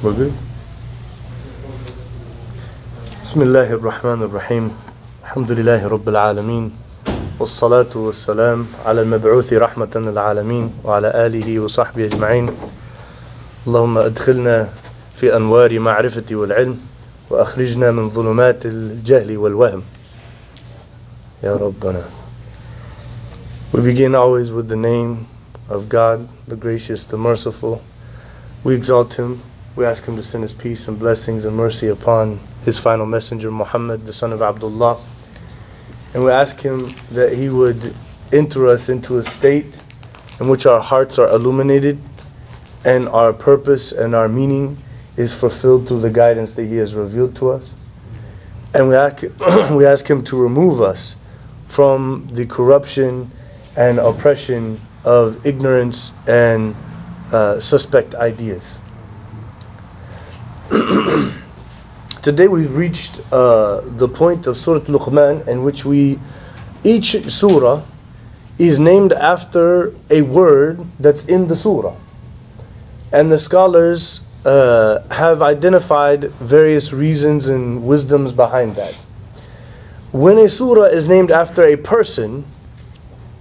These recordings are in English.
We're good. Bismillahir Rahmanir Rahim. Alhamdulillahi Rabbil Alameen. Wassalatu wassalam ala al-mab'uthi rahmatan lil-alameen wa ala alihi wa sahbihi ajma'in. Allahumma adkhilna fi anwari ma'rifati wal-ilm wa akhrijna min dhulumati al-jahli wal-wahm. Ya Rabbana. We begin always with the name of God, the gracious, the merciful. We exalt Him. We ask Him to send His peace and blessings and mercy upon His final messenger, Muhammad, the son of Abdullah. And we ask Him that He would enter us into a state in which our hearts are illuminated and our purpose and our meaning is fulfilled through the guidance that He has revealed to us. And we ask Him to remove us from the corruption and oppression of ignorance and suspect ideas. Today we've reached the point of Surat Luqman in which each surah is named after a word that's in the surah. And the scholars have identified various reasons and wisdoms behind that. When a surah is named after a person,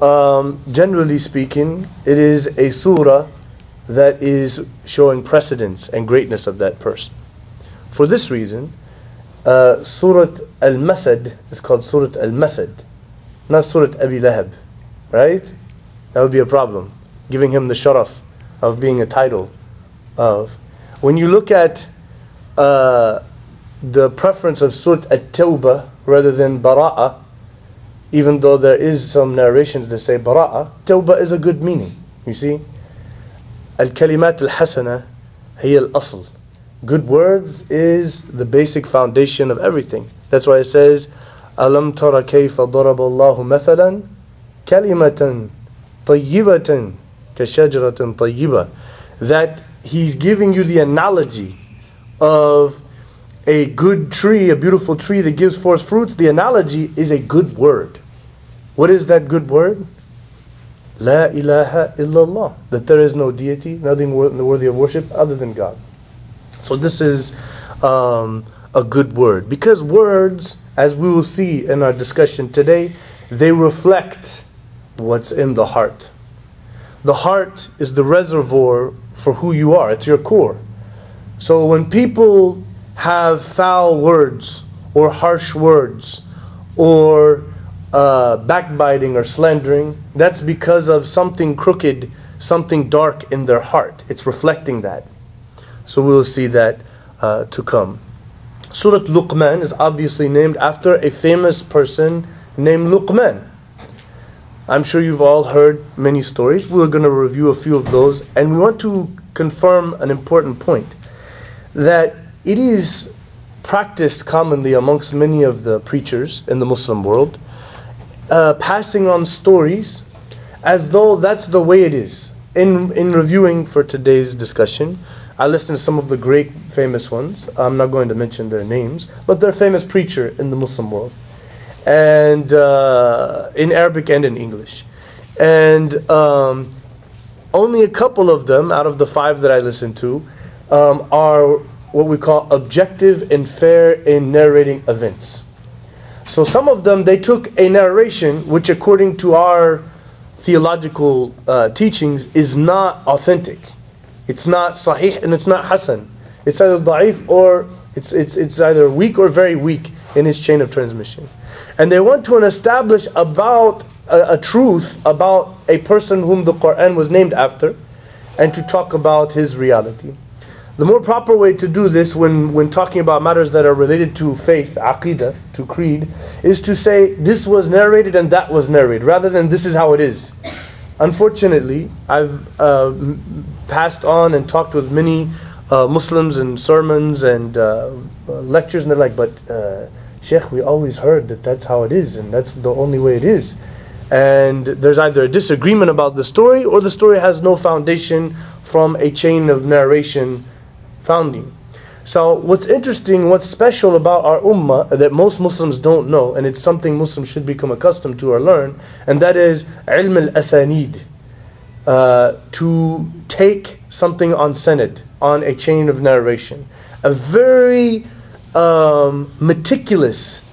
generally speaking, it is a surah that is showing precedence and greatness of that person. For this reason, Surat Al-Masad is called Surat Al-Masad, not Surat Abi Lahab, right? That would be a problem, giving him the sharaf of being a title of. When you look at the preference of Surat At-Tawbah rather than Bara'ah, even though there is some narrations that say Bara'ah, Tawbah is a good meaning, you see? Al-Kalimat Al-Hasana hiya al-asl. Good words is the basic foundation of everything. That's why it says, Alam tara kayfa daraba Allahu mathalan kalimatan tayyibatan kashajaratin tayyiba. That He's giving you the analogy of a good tree, a beautiful tree that gives forth fruits. The analogy is a good word. What is that good word? La ilaha illallah. That there is no deity, nothing worthy of worship other than God. So this is a good word. Because words, as we will see in our discussion today, they reflect what's in the heart. The heart is the reservoir for who you are. It's your core. So when people have foul words or harsh words or backbiting or slandering, that's because of something crooked, something dark in their heart. It's reflecting that. So we'll see that to come. Surat Luqman is obviously named after a famous person named Luqman. I'm sure you've all heard many stories. We're going to review a few of those, and we want to confirm an important point, that it is practiced commonly amongst many of the preachers in the Muslim world, passing on stories as though that's the way it is. In reviewing for today's discussion, I listened to some of the great famous ones. I'm not going to mention their names, but they're famous preacher in the Muslim world, and in Arabic and in English. And only a couple of them out of the 5 that I listened to are what we call objective and fair in narrating events. So some of them, they took a narration which according to our theological teachings is not authentic. It's not sahih and it's not hasan. It's either da'if or it's either weak or very weak in its chain of transmission. And they want to establish about a truth about a person whom the Quran was named after, and to talk about his reality. The more proper way to do this when talking about matters that are related to faith, aqidah, to creed, is to say this was narrated and that was narrated, rather than this is how it is. Unfortunately, I've passed on and talked with many Muslims in sermons and lectures, and they're like, but Sheikh, we always heard that that's how it is, and that's the only way it is. And there's either a disagreement about the story, or the story has no foundation from a chain of narration founding. So what's interesting, what's special about our ummah that most Muslims don't know, and it's something Muslims should become accustomed to or learn, and that is ilm al-asanid. To take something on sanad, on a chain of narration. A very meticulous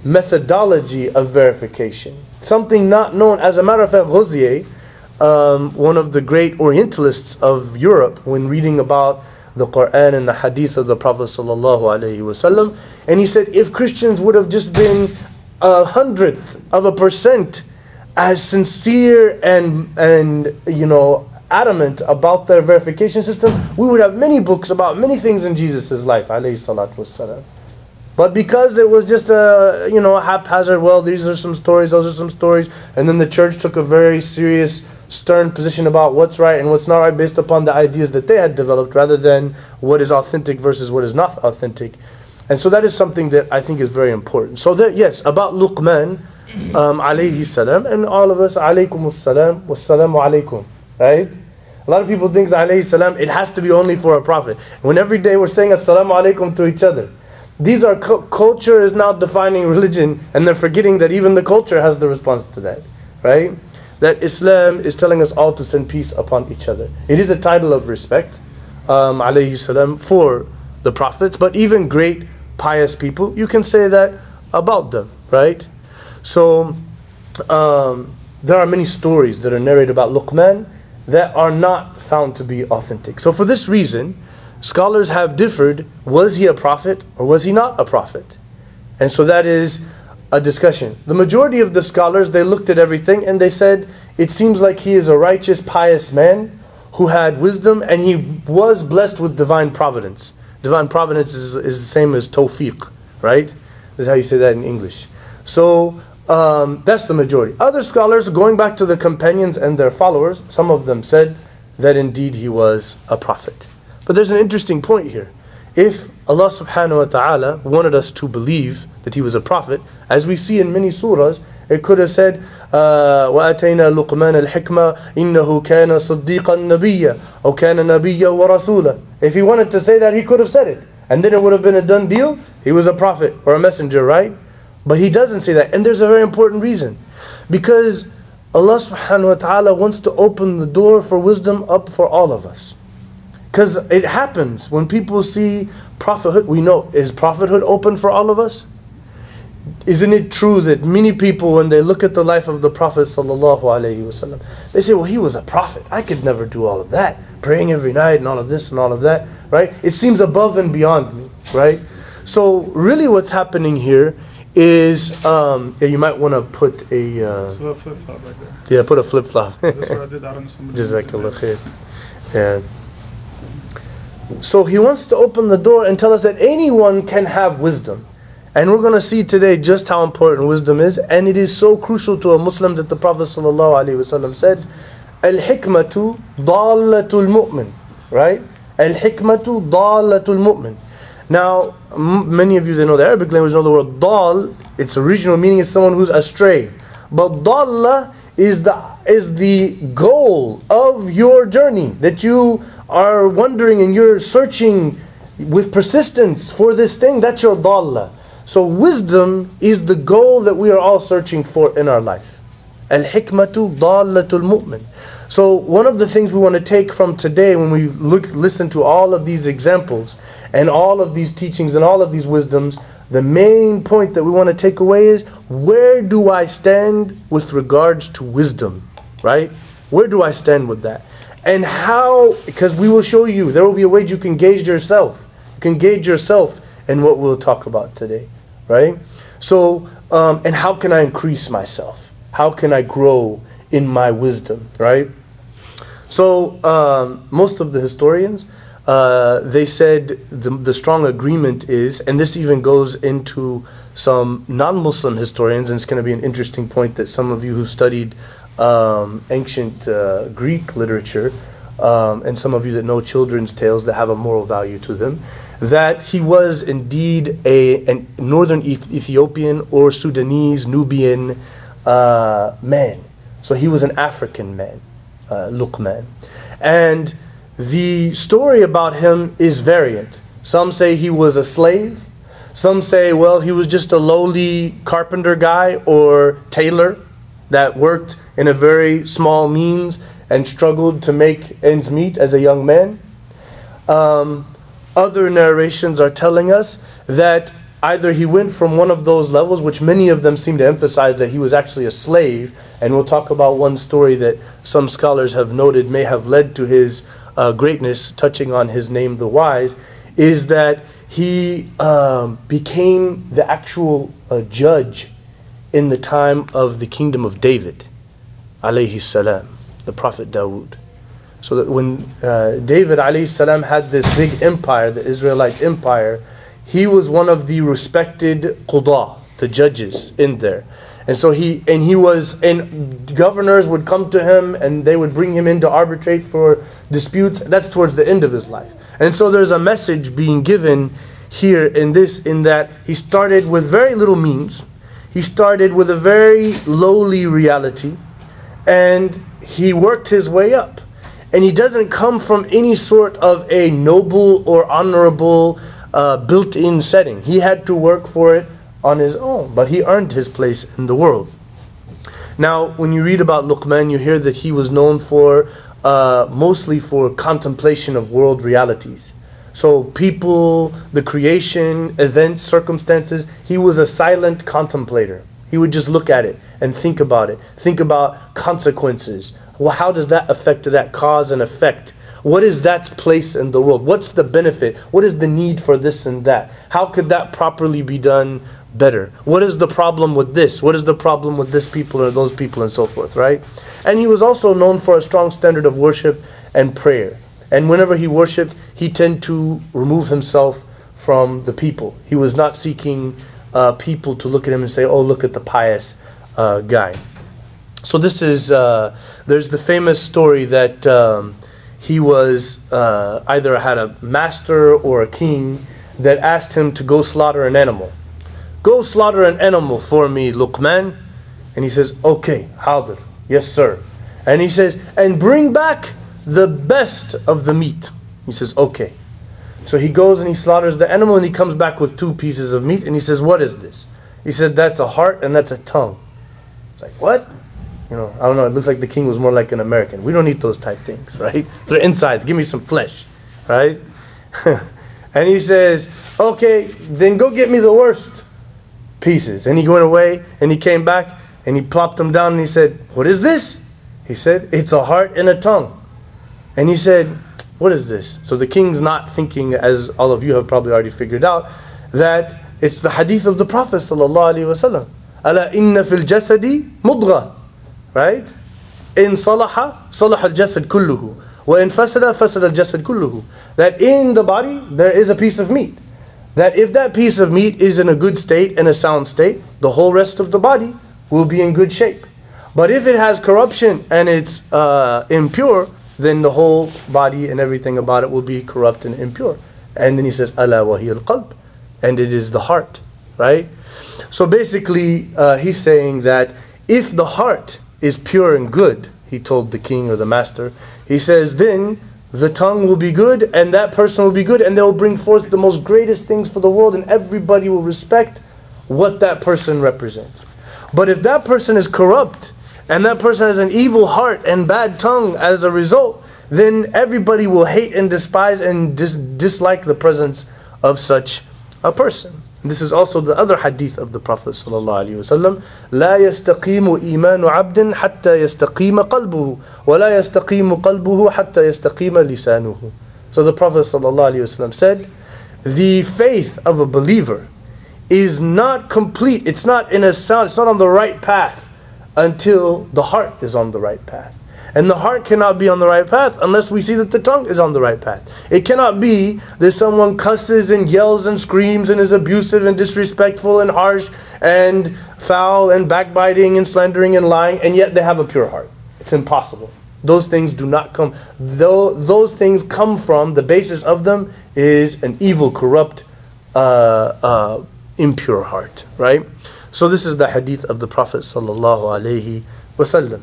methodology of verification. Something not known. As a matter of fact, Ghozier, one of the great Orientalists of Europe, when reading about the Quran and the Hadith of the Prophet ﷺ, and he said, if Christians would have just been 100% as sincere and adamant about their verification system, we would have many books about many things in Jesus' life, alayhi salatu wassalam. But because it was just a haphazard, well, these are some stories, those are some stories, and then the church took a very serious, stern position about what's right and what's not right based upon the ideas that they had developed, rather than what is authentic versus what is not authentic. And so that is something that I think is very important. So that, yes, about Luqman alayhi salam, and all of us alaykum as-salam wassalamu alaykum, right? A lot of people think alayhi salam, it has to be only for a prophet, when every day we're saying assalamu alaykum to each other. These are culture is now defining religion, and they're forgetting that even the culture has the response to that, right? That Islam is telling us all to send peace upon each other. It is a title of respect, alayhi salam, for the prophets, but even great pious people, you can say that about them, right? So there are many stories that are narrated about Luqman that are not found to be authentic. So for this reason, scholars have differed. Was he a prophet or was he not a prophet? And so that is a discussion. The majority of the scholars, they looked at everything and they said, it seems like he is a righteous, pious man who had wisdom, and he was blessed with divine providence. Divine providence is the same as tawfiq, right? This is how you say that in English. So that's the majority. Other scholars, going back to the companions and their followers, some of them said that indeed he was a prophet. But there's an interesting point here. If Allah subhanahu wa ta'ala wanted us to believe that he was a prophet, as we see in many surahs, it could have said, وَأَتَيْنَا لُقْمَانَ الْحِكْمَةِ إِنَّهُ كَانَ صَدِّيقًا نَبِيًّا أو كَانَ نَبِيًّا وَرَسُولًا. If he wanted to say that, he could have said it. And then it would have been a done deal. He was a prophet or a messenger, right? But he doesn't say that. And there's a very important reason. Because Allah subhanahu wa ta'ala wants to open the door for wisdom up for all of us. Because it happens when people see prophethood, we know, is prophethood open for all of us? Isn't it true that many people, when they look at the life of the Prophet sallallahu alaihi wasallam, they say, well, he was a prophet. I could never do all of that. Praying every night and all of this and all of that, right? It seems above and beyond me, right? So really what's happening here is, you might want to put a... so a flip-flop right there. Yeah, put a flip-flop. That's what I did. I don't know, somebody... Jazakallah khair. Yeah. So he wants to open the door and tell us that anyone can have wisdom. And we're going to see today just how important wisdom is. And it is so crucial to a Muslim that the Prophet ﷺ said, Al-hikmatu dalatul mu'min. Right? Al-hikmatu dalatul mu'min. Now, many of you that know the Arabic language know the word dal. Its original meaning is someone who's astray. But dalla is the goal of your journey, that you are wondering and you're searching with persistence for this thing. That's your dalla. So wisdom is the goal that we are all searching for in our life. Al-hikmatu dallatul mu'min. So one of the things we want to take from today, when we listen to all of these examples and all of these teachings and all of these wisdoms, the main point that we want to take away is, where do I stand with regards to wisdom, right? Where do I stand with that? And how, because we will show you, there will be a way you can gauge yourself. You can gauge yourself in what we'll talk about today, right? So, and how can I increase myself? How can I grow in my wisdom, right? So, most of the historians, they said the strong agreement is, and this even goes into some non-Muslim historians, and it's going to be an interesting point that some of you who studied ancient Greek literature, and some of you that know children's tales that have a moral value to them, that he was indeed a northern Ethiopian or Sudanese, Nubian man. So he was an African man, Luqman. And the story about him is variant. Some say he was a slave. Some say, well, he was just a lowly carpenter guy or tailor that worked in a very small means and struggled to make ends meet as a young man. Other narrations are telling us that either he went from one of those levels, which many of them seem to emphasize that he was actually a slave, and we'll talk about one story that some scholars have noted may have led to his greatness, touching on his name, the Wise, is that he became the actual judge in the time of the kingdom of David, alayhi salam, the Prophet Dawood. So that when David alayhi salam had this big empire, the Israelite empire, he was one of the respected qudah, the judges in there. And so governors would come to him and they would bring him in to arbitrate for disputes. That's towards the end of his life. And so there's a message being given here in that he started with very little means. He started with a very lowly reality, and he worked his way up. And he doesn't come from any sort of a noble or honorable built-in setting. He had to work for it on his own, but he earned his place in the world. Now, when you read about Luqman, you hear that he was known for mostly for contemplation of world realities. So people, the creation, events, circumstances, he was a silent contemplator. He would just look at it and think about it. Think about consequences. Well, how does that affect that? Cause and effect. What is that place in the world? What's the benefit? What is the need for this and that? How could that properly be done better? What is the problem with this? What is the problem with this people or those people and so forth, right? And he was also known for a strong standard of worship and prayer. And whenever he worshipped, he tended to remove himself from the people. He was not seeking people to look at him and say, oh, look at the pious guy. So this is, there's the famous story that he was either had a master or a king that asked him to go slaughter an animal. Go slaughter an animal for me, Luqman. And he says, okay, Hadir, yes sir. And he says, and bring back the best of the meat. He says, okay. So he goes and he slaughters the animal and he comes back with 2 pieces of meat and he says, what is this? He said, that's a heart and that's a tongue. It's like, what? You know, I don't know, it looks like the king was more like an American. We don't eat those type things, right? They're insides, give me some flesh, right? And he says, okay, then go get me the worst pieces. And he went away and he came back and he plopped them down and he said, what is this? He said, it's a heart and a tongue. And he said, what is this? So the king's not thinking, as all of you have probably already figured out, that it's the hadith of the Prophet ﷺ. Ala inna fil jasadi mudgha. Right? In salaha, salaha al-jasad kulluhu. Wa in fasada, fasada al-jasad kulluhu. That in the body, there is a piece of meat. That if that piece of meat is in a good state, in a sound state, the whole rest of the body will be in good shape. But if it has corruption and it's impure, then the whole body and everything about it will be corrupt and impure. And then he says, Ala wa hiya al-qalb. And it is the heart. Right? So basically, he's saying that if the heart is pure and good, he told the king or the master, he says, then the tongue will be good and that person will be good and they will bring forth the most greatest things for the world and everybody will respect what that person represents. But if that person is corrupt and that person has an evil heart and bad tongue as a result, then everybody will hate and despise and dislike the presence of such a person. This is also the other hadith of the Prophet ﷺ. لا يستقيم إيمان عبد حتى يستقيم قلبه ولا يستقيم قلبه حتى يستقيم لسانه. So the Prophet ﷺ said, the faith of a believer is not complete. It's not in a sound. It's not on the right path until the heart is on the right path. And the heart cannot be on the right path unless we see that the tongue is on the right path. It cannot be that someone cusses and yells and screams and is abusive and disrespectful and harsh and foul and backbiting and slandering and lying, and yet they have a pure heart. It's impossible. Those things do not come. Those things come from, the basis of them is an evil, corrupt, impure heart. Right? So this is the hadith of the Prophet sallallahu alaihi wasallam.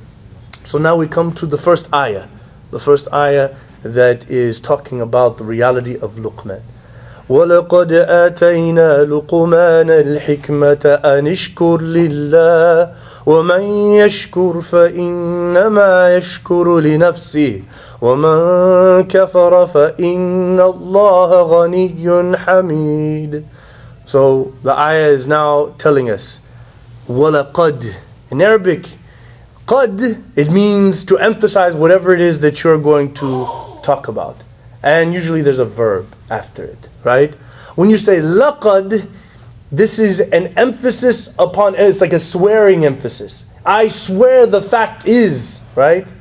So now we come to the first ayah. The first ayah that is talking about the reality of Luqman. وَلَقَدْ آتَيْنَا لُقْمَانَ الْحِكْمَةَ أَنِ اشْكُرْ لِلَّهِ وَمَنْ يَشْكُرْ فَإِنَّمَا يَشْكُرُ لِنَفْسِهِ وَمَنْ كَفَرَ فَإِنَّ اللَّهَ غَنِيٌّ حَمِيدٌ. So the ayah is now telling us, وَلَقَدْ. In Arabic, qad, it means to emphasize whatever it is that you're going to talk about. And usually there's a verb after it, right? When you say laqad, this is an emphasis upon, it's like a swearing emphasis. I swear the fact is, right?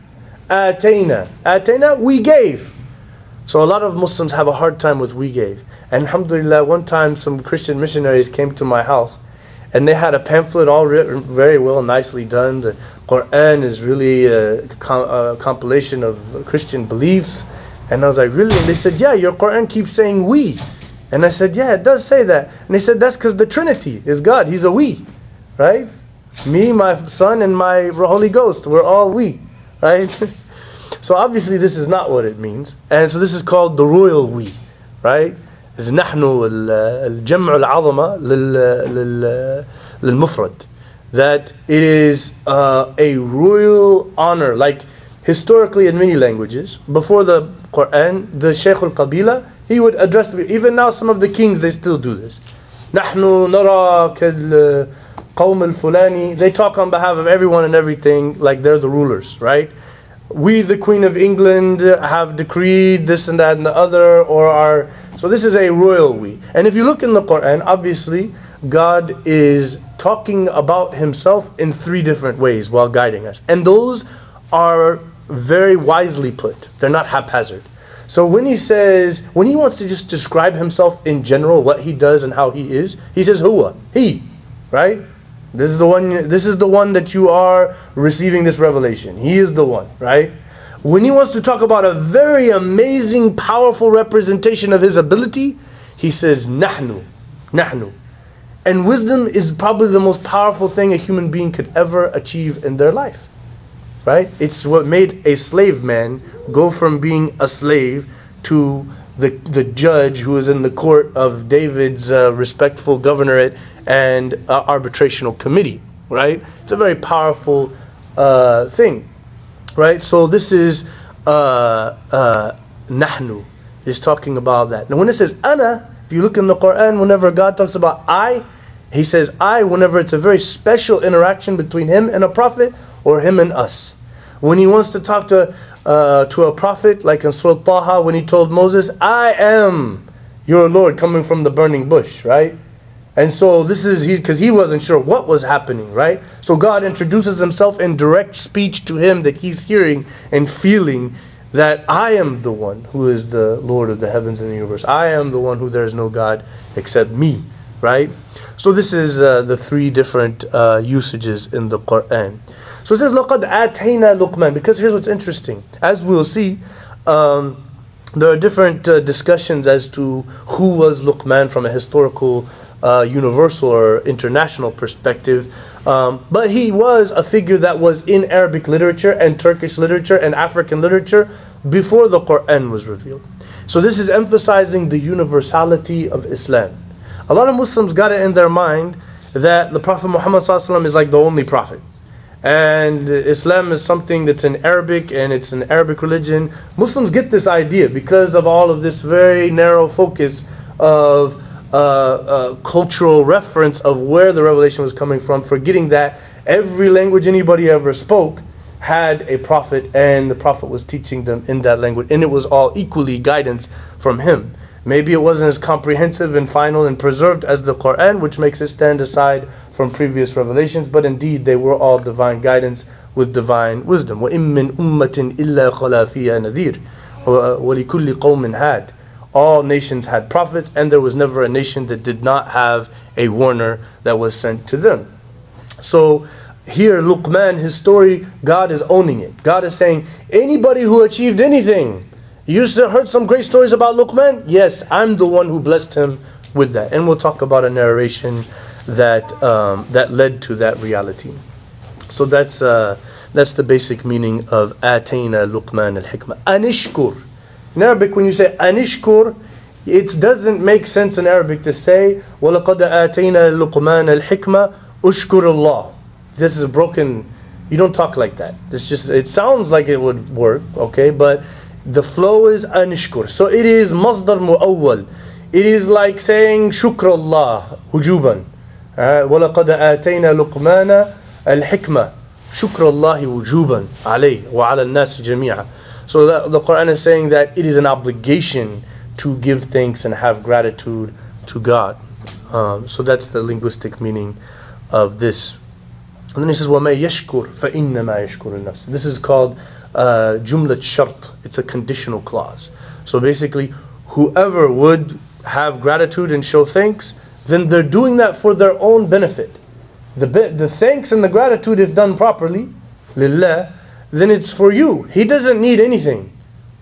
Atayna. Atayna, we gave. So a lot of Muslims have a hard time with we gave. And alhamdulillah, one time some Christian missionaries came to my house and they had a pamphlet all written very well, nicely done. The Quran is really a compilation of Christian beliefs. And I was like, really? And they said, yeah, your Quran keeps saying we. And I said, yeah, it does say that. And they said, that's because the Trinity is God. He's a we, right? Me, my Son, and my Holy Ghost, we're all we, right? So obviously this is not what it means. And so this is called the royal we, right? It's نحن الجمع العظمة للمفرد. That it is a royal honor. Like historically in many languages, before the Quran, the Shaykh al-Qabila, he would address the, even now some of the kings, they still do this. نحن نرى كالقوم الفلاني. They talk on behalf of everyone and everything like they're the rulers, right? We, the Queen of England, have decreed this and that and the other, or are, so this is a royal we. And if you look in the Quran, obviously, God is talking about himself in 3 different ways while guiding us. And those are very wisely put. They're not haphazard. So when he says, when he wants to just describe himself in general, what he does and how he is, he says, huwa, he, right? This is the one that you are receiving this revelation. He is the one, right? When he wants to talk about a very amazing, powerful representation of his ability, he says, nahnu, nahnu. And wisdom is probably the most powerful thing a human being could ever achieve in their life, right? It's what made a slave man go from being a slave to the judge who is in the court of David's respectful governorate and arbitrational committee, right? It's a very powerful thing, right? So this is nahnu is talking about that. Now when it says ana, if you look in the Quran, whenever God talks about I, he says I whenever it's a very special interaction between him and a prophet or him and us. When he wants to talk to a prophet, like in Surah Taha, when he told Moses, I am your Lord coming from the burning bush, right? And so this is because he wasn't sure what was happening, right? So God introduces himself in direct speech to him that he's hearing and feeling that I am the one who is the Lord of the heavens and the universe. I am the one who there is no God except me, right? So this is the 3 different usages in the Quran. So it says, لَقَدْ آتَيْنَا لُقْمَانَ. Because here's what's interesting. As we'll see, there are different discussions as to who was Luqman from a historical, universal or international perspective. But he was a figure that was in Arabic literature and Turkish literature and African literature before the Quran was revealed. So this is emphasizing the universality of Islam. A lot of Muslims got it in their mind that the Prophet Muhammad ﷺ is like the only prophet. And Islam is something that's in Arabic and it's an Arabic religion. Muslims get this idea because of all of this very narrow focus of cultural reference of where the revelation was coming from, forgetting that every language anybody ever spoke had a prophet and the prophet was teaching them in that language, and it was all equally guidance from him. Maybe it wasn't as comprehensive and final and preserved as the Quran, which makes it stand aside from previous revelations, but indeed they were all divine guidance with divine wisdom. وَإِن مِّنْ أُمَّةٍ إِلَّا خَلَا فِيهَا نَذِيرٌ وَلِكُلِّ قَوْمٍ هَادٍ. All nations had prophets, and there was never a nation that did not have a warner that was sent to them. So here, Luqman, his story, God is owning it. God is saying, anybody who achieved anything, you heard some great stories about Luqman? Yes, I'm the one who blessed him with that. And we'll talk about a narration that that led to that reality. So that's the basic meaning of Atayna Luqman al-Hikmah. Anishkur. In Arabic, when you say Anishkur, it doesn't make sense in Arabic to say وَلَقَدْ آتَيْنَا لُقْمَانَ الْحِكْمَةَ أُشْكُرُ اللَّهِ. this is a broken, you don't talk like that. It sounds like it would work, okay, but the flow is anishkur. So it is masdar mu'awwal. It is like saying shukrullah hujuban. وَلَقَدْ آتَيْنَا لُقْمَانَ الْحِكْمَةِ shukrallahi wujuban alayhi wa ala an-nas jami'a. So the Quran is saying that it is an obligation to give thanks and have gratitude to God. So that's the linguistic meaning of this. And then he says, وَمَا يَشْكُرْ فَإِنَّمَا يَشْكُرُ النَّفْسِ. This is called jumlat shart. It's a conditional clause. So basically, whoever would have gratitude and show thanks, then they're doing that for their own benefit. The thanks and the gratitude, if done properly, lillah, then it's for you. He doesn't need anything.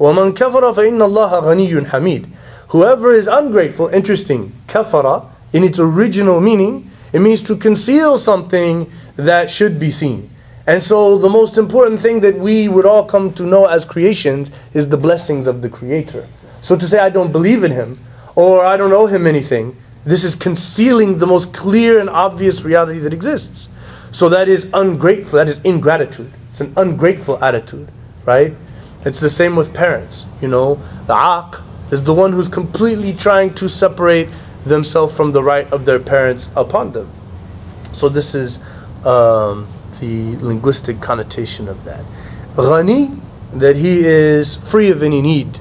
وَمَنْ كَفَرَ فَإِنَّ اللَّهَ غَنِيٌّ حَمِيدٌ. Whoever is ungrateful, interesting, kafara, in its original meaning, it means to conceal something that should be seen. And so the most important thing that we would all come to know as creations is the blessings of the Creator. So to say I don't believe in Him, or I don't owe Him anything, this is concealing the most clear and obvious reality that exists. So that is ungrateful, that is ingratitude. It's an ungrateful attitude, right? It's the same with parents. You know, the aq is the one who's completely trying to separate themselves from the right of their parents upon them. So this is the linguistic connotation of that. Ghani, that he is free of any need.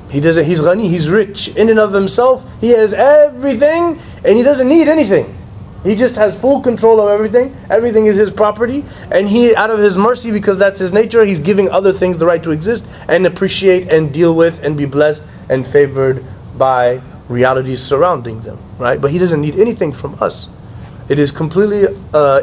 He's ghani, he's rich in and of himself. He has everything and he doesn't need anything. He just has full control of everything. Everything is his property, and he, out of his mercy, because that's his nature, he's giving other things the right to exist and appreciate and deal with and be blessed and favored by realities surrounding them, right? But he doesn't need anything from us. It is completely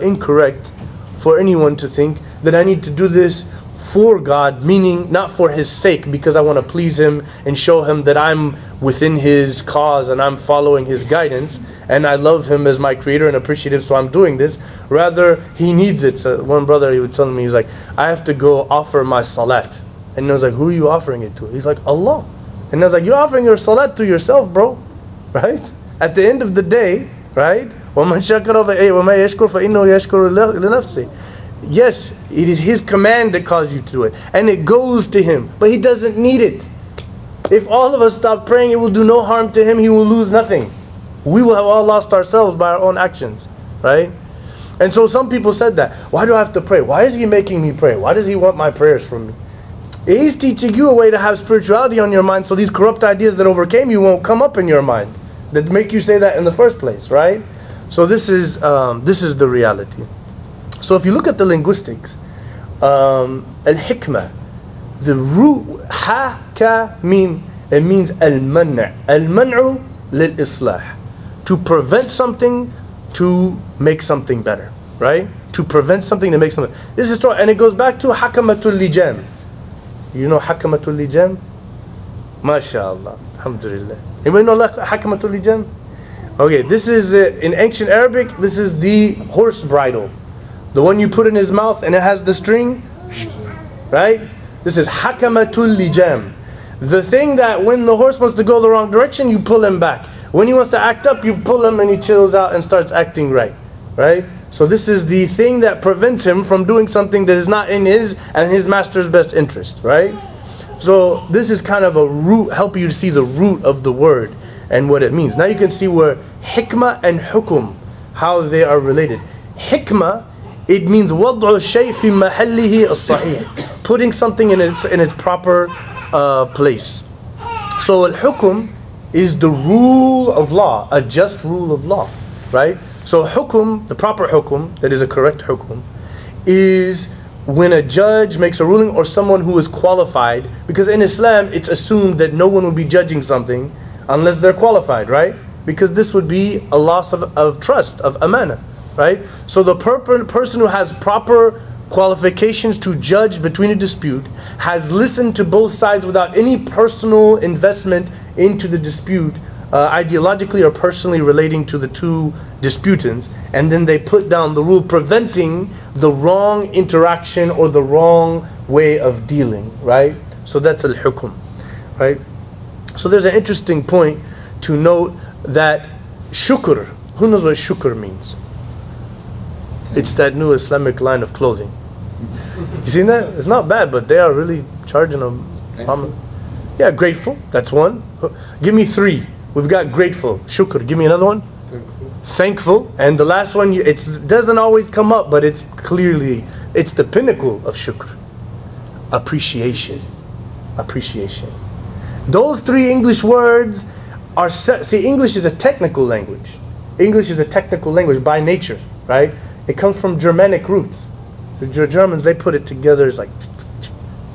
incorrect for anyone to think that I need to do this for God, meaning not for His sake, because I want to please Him and show Him that I'm within His cause and I'm following His guidance and I love Him as my Creator and appreciative, so I'm doing this. Rather, He needs it. So one brother, he would tell me, he was like, I have to go offer my salat. And I was like, who are you offering it to? He's like, Allah. And I was like, you're offering your salat to yourself, bro. Right? At the end of the day, right? وَمَنْ شَكَرَ وَمَا يَشْكُرْ فَإِنَّهُ يَشْكُرُ لِنَفْسِهِ. Yes, it is His command that caused you to do it, and it goes to Him, but He doesn't need it. If all of us stop praying, it will do no harm to Him. He will lose nothing. We will have all lost ourselves by our own actions, right? And so some people said that, why do I have to pray? Why is He making me pray? Why does He want my prayers from me? He's teaching you a way to have spirituality on your mind, so these corrupt ideas that overcame you won't come up in your mind, that make you say that in the first place, right? So this is the reality. So if you look at the linguistics, al-hikmah, the root ha-ka mim, it means al-man'. Al-man'u lil-islah. To prevent something, to make something better, right? To prevent something, to make something. This is true, and it goes back to hakamatul lijam. You know hakamatul lijam? MashaAllah. Alhamdulillah. Anybody know hakamatul lijam? Okay, this is, in ancient Arabic, this is the horse bridle. The one you put in his mouth and it has the string, right? This is hakamatul lijam. The thing that when the horse wants to go the wrong direction, you pull him back. When he wants to act up, you pull him and he chills out and starts acting right, right? So this is the thing that prevents him from doing something that is not in his and his master's best interest, right? So this is kind of a root, help you to see the root of the word and what it means. Now you can see where hikmah and hukum, how they are related. Hikmah, it means وضع الشيء في محله الصحيح, putting something in its proper place. So al-hukum is the rule of law, a just rule of law, right? So hukum, the proper hukum, that is a correct hukum, is when a judge makes a ruling or someone who is qualified, because in Islam it's assumed that no one will be judging something unless they're qualified, right? Because this would be a loss of trust, of amana. Right? So the person who has proper qualifications to judge between a dispute has listened to both sides without any personal investment into the dispute, ideologically or personally relating to the two disputants, and then they put down the rule preventing the wrong interaction or the wrong way of dealing, right? So that's al-hukum, right? So there's an interesting point to note that shukr, who knows what shukr means? It's that new Islamic line of clothing. You seen that? It's not bad, but they are really charging them. Yeah, grateful. That's one. Give me three. We've got grateful. Shukr. Give me another one. Thankful. And the last one, it doesn't always come up, but it's clearly, it's the pinnacle of shukr. Appreciation. Appreciation. Those three English words are, see, English is a technical language. English is a technical language by nature, right? It comes from Germanic roots. The Germans, they put it together, it's like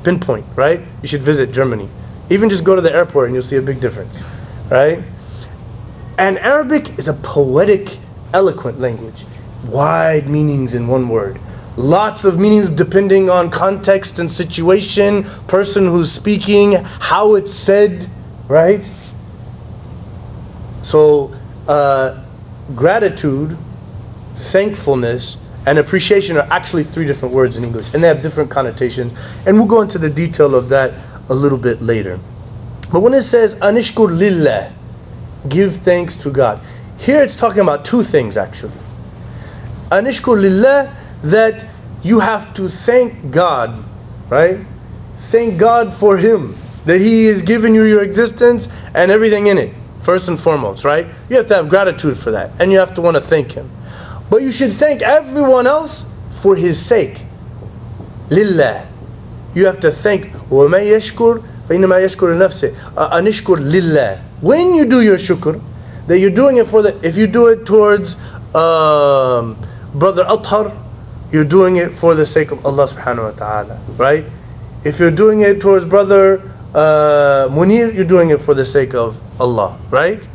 pinpoint, right? You should visit Germany. Even just go to the airport and you'll see a big difference, right? And Arabic is a poetic, eloquent language. Wide meanings in one word. Lots of meanings depending on context and situation, person who's speaking, how it's said, right? So, gratitude, thankfulness, and appreciation are actually three different words in English, and they have different connotations, and we'll go into the detail of that a little bit later. But when it says anishkur lillah, give thanks to God, here it's talking about two things actually. Anishkur lillah, that you have to thank God, right? Thank God for Him, that He has given you your existence and everything in it, first and foremost, right? You have to have gratitude for that, and you have to want to thank Him. But you should thank everyone else for His sake. Lillah. You have to thank. وَمَن يَشْكُرْ فَإِنَّمَا يَشْكُرُ لِنَفْسِهِ أَنِشْكُرْ لِلَّهِ. When you do your shukr, that you're doing it for the, if you do it towards Brother Athar, you're doing it for the sake of Allah subhanahu wa ta'ala, right? If you're doing it towards Brother Munir, you're doing it for the sake of Allah, right?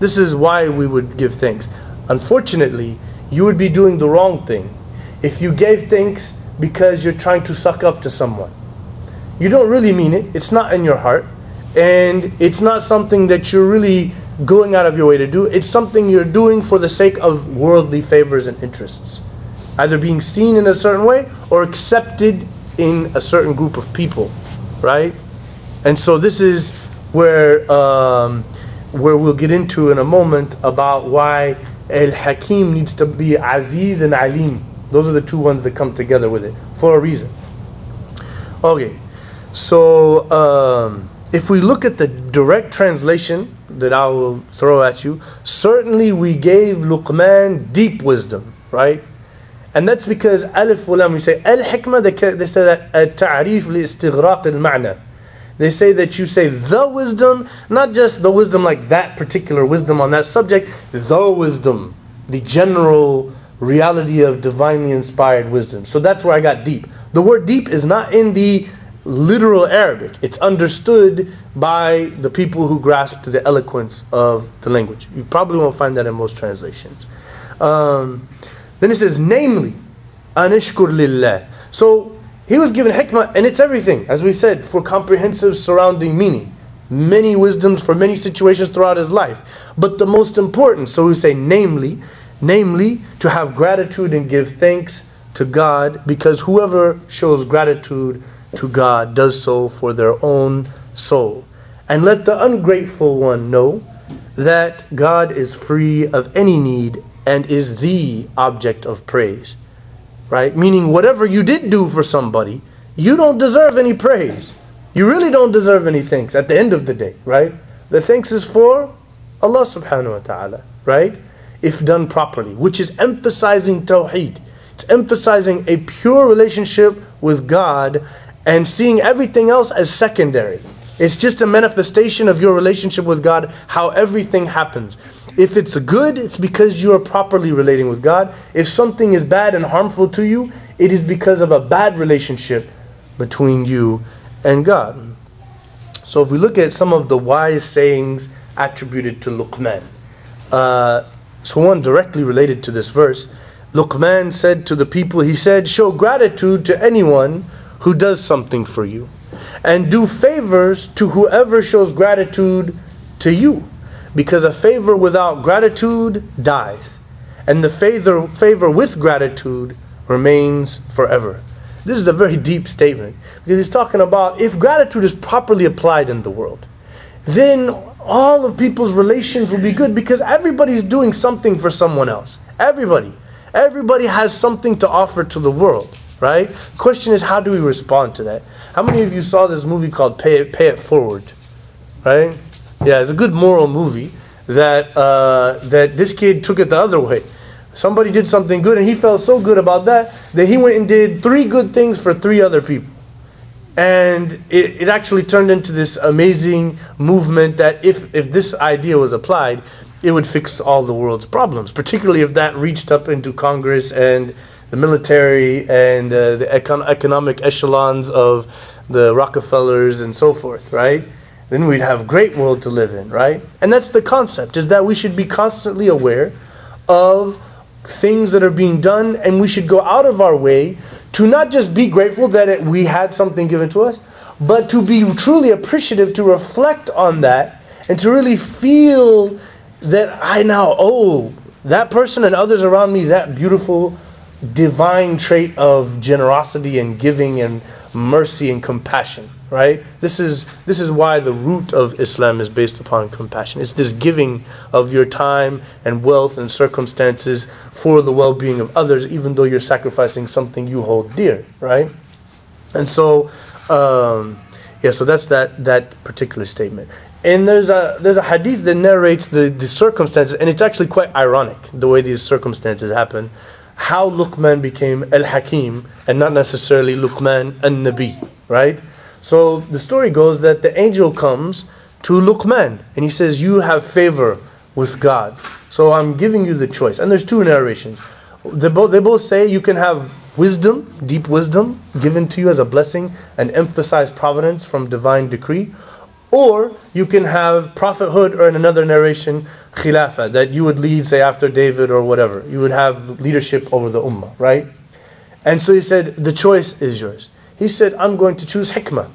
This is why we would give thanks. Unfortunately, you would be doing the wrong thing if you gave thanks because you're trying to suck up to someone. You don't really mean it. It's not in your heart, and it's not something that you're really going out of your way to do. It's something you're doing for the sake of worldly favors and interests, either being seen in a certain way or accepted in a certain group of people, right? And so this is where we'll get into in a moment about why Al-Hakim needs to be Aziz and Alim. Those are the two ones that come together with it for a reason. Okay, so if we look at the direct translation that I will throw at you, certainly we gave Luqman deep wisdom, right? And that's because Alif wa Lam, we say Al-Hikmah, they say that Al-Ta'rif li-istighraq al-ma'na. They say that you say the wisdom, not just the wisdom like that particular wisdom on that subject, the wisdom, the general reality of divinely inspired wisdom. So that's where I got deep. The word deep is not in the literal Arabic. It's understood by the people who grasp the eloquence of the language. You probably won't find that in most translations. Then it says, namely, anishkur lillah. So he was given hikmah, and it's everything, as we said, for comprehensive surrounding meaning. Many wisdoms for many situations throughout his life. But the most important, so we say namely, to have gratitude and give thanks to God, because whoever shows gratitude to God does so for their own soul. And let the ungrateful one know that God is free of any need and is the object of praise. Right? Meaning whatever you did do for somebody, you don't deserve any praise. You really don't deserve any thanks at the end of the day, right? The thanks is for Allah subhanahu wa ta'ala, right? If done properly, which is emphasizing tawheed. It's emphasizing a pure relationship with God and seeing everything else as secondary. It's just a manifestation of your relationship with God, how everything happens. If it's good, it's because you are properly relating with God. If something is bad and harmful to you, it is because of a bad relationship between you and God. So if we look at some of the wise sayings attributed to Luqman. So one directly related to this verse, Luqman said to the people, he said, show gratitude to anyone who does something for you, and do favors to whoever shows gratitude to you. Because a favor without gratitude dies, and the favor with gratitude remains forever. This is a very deep statement, because he's talking about if gratitude is properly applied in the world, then all of people's relations will be good, because everybody's doing something for someone else. Everybody. Everybody has something to offer to the world, right? Question is, how do we respond to that? How many of you saw this movie called Pay It Forward, right? Yeah, it's a good moral movie that this kid took it the other way. Somebody did something good and he felt so good about that he went and did 3 good things for 3 other people. And it actually turned into this amazing movement that if this idea was applied, it would fix all the world's problems, particularly if that reached up into Congress and the military and the economic echelons of the Rockefellers and so forth, right? Then we'd have a great world to live in, right? And that's the concept, is that we should be constantly aware of things that are being done, and we should go out of our way to not just be grateful that we had something given to us, but to be truly appreciative, to reflect on that, and to really feel that I now owe that person and others around me that beautiful divine trait of generosity and giving and mercy and compassion, right? This is why the root of Islam is based upon compassion. It's this giving of your time and wealth and circumstances for the well-being of others, even though you're sacrificing something you hold dear, right? And so, so that's that particular statement. And there's a hadith that narrates the circumstances, and it's actually quite ironic the way these circumstances happen. How Luqman became Al-Hakim and not necessarily Luqman An-Nabi, right? So the story goes that the angel comes to Luqman and he says, you have favor with God, so I'm giving you the choice. And there's 2 narrations. They both say you can have wisdom, deep wisdom, given to you as a blessing and emphasize providence from divine decree, or you can have prophethood, or in another narration, khilafah, that you would lead, say, after David or whatever. You would have leadership over the ummah, right? And so he said, the choice is yours. He said, I'm going to choose hikmah.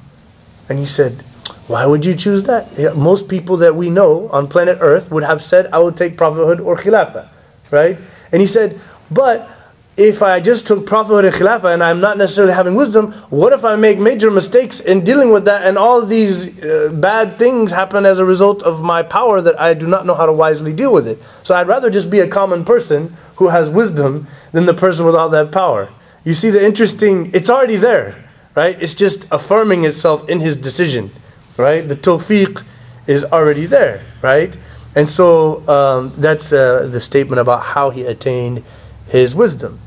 And he said, why would you choose that? Most people that we know on planet Earth would have said, I would take prophethood or khilafah, right? And he said, but if I just took prophethood and khilafah and I'm not necessarily having wisdom, what if I make major mistakes in dealing with that and all these bad things happen as a result of my power that I do not know how to wisely deal with it? So I'd rather just be a common person who has wisdom than the person with all that power. You see the interesting, it's already there, right? It's just affirming itself in his decision, right? The tawfiq is already there, right? And so that's the statement about how he attained his wisdom.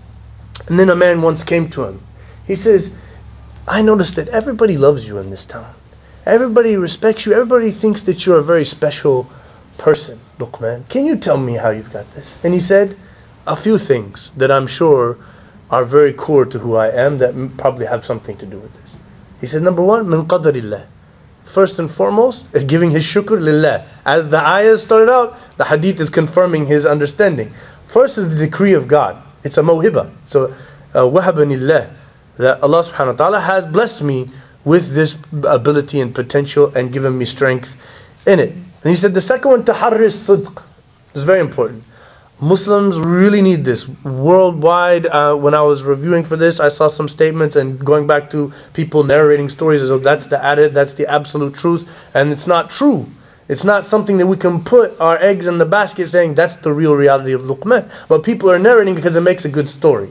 And then a man once came to him. He says, I noticed that everybody loves you in this town. Everybody respects you. Everybody thinks that you're a very special person, Luqman. Can you tell me how you've got this? And he said, a few things that I'm sure are very core to who I am that probably have something to do with this. He said, number 1, min qadarillah. First and foremost, giving his shukr lillah. As the ayahs started out, the hadith is confirming his understanding. First is the decree of God. It's a mawhiba. So, wahabanillah, that Allah subhanahu wa ta'ala has blessed me with this ability and potential and given me strength in it. And he said the second one, taharri sidq. It's very important. Muslims really need this. Worldwide, when I was reviewing for this, I saw some statements and going back to people narrating stories as though that's the absolute truth, and it's not true. It's not something that we can put our eggs in the basket saying that's the real reality of Luqman. But people are narrating because it makes a good story,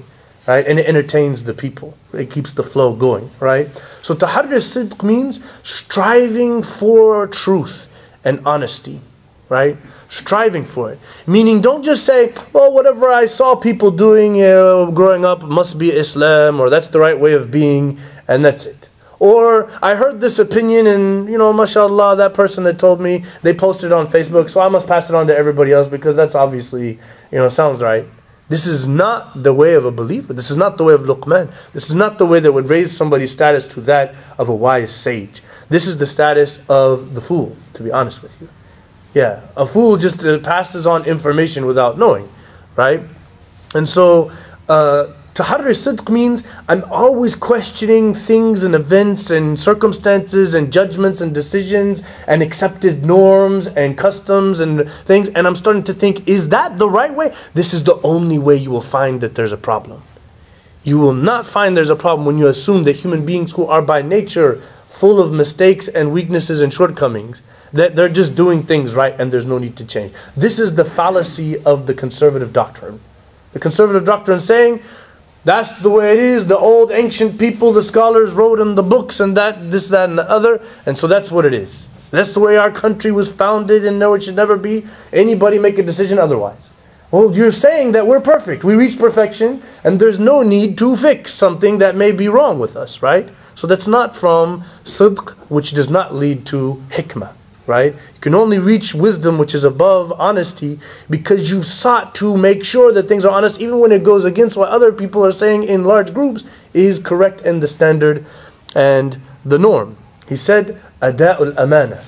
right? And it entertains the people. It keeps the flow going, right? So taharri sidq means striving for truth and honesty, right? Striving for it. Meaning, don't just say, well, whatever I saw people doing growing up must be Islam, or that's the right way of being, and that's it. Or, I heard this opinion and, mashallah, that person that told me, they posted it on Facebook, so I must pass it on to everybody else because that's obviously, sounds right. This is not the way of a believer. This is not the way of Luqman. This is not the way that would raise somebody's status to that of a wise sage. This is the status of the fool, to be honest with you. Yeah, a fool just passes on information without knowing, right? And so, taharri sidq means I'm always questioning things and events and circumstances and judgments and decisions and accepted norms and customs and things, and I'm starting to think, is that the right way? This is the only way you will find that there's a problem. You will not find there's a problem when you assume that human beings who are by nature full of mistakes and weaknesses and shortcomings, that they're just doing things right and there's no need to change. This is the fallacy of the conservative doctrine, The conservative doctrine saying, that's the way it is, the old ancient people, the scholars wrote in the books and that, this, that, and the other, and so that's what it is. That's the way our country was founded, and no, it should never be anybody make a decision otherwise. Well, you're saying that we're perfect. We reach perfection, and there's no need to fix something that may be wrong with us, right? So that's not from sidq, which does not lead to hikmah, right? You can only reach wisdom, which is above honesty, because you've sought to make sure that things are honest, even when it goes against what other people are saying in large groups is correct and the standard and the norm. He said, ada'ul amana.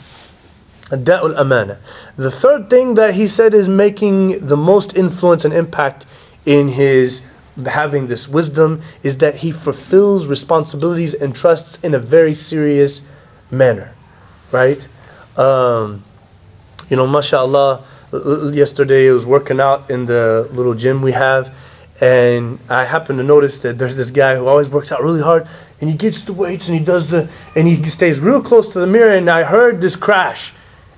Ada'ul amana. The third thing that he said is making the most influence and impact in his having this wisdom is that he fulfills responsibilities and trusts in a very serious manner, right? Mashallah, yesterday I was working out in the little gym we have, and I happened to notice that there's this guy who always works out really hard, and he gets the weights and he stays real close to the mirror, and I heard this crash.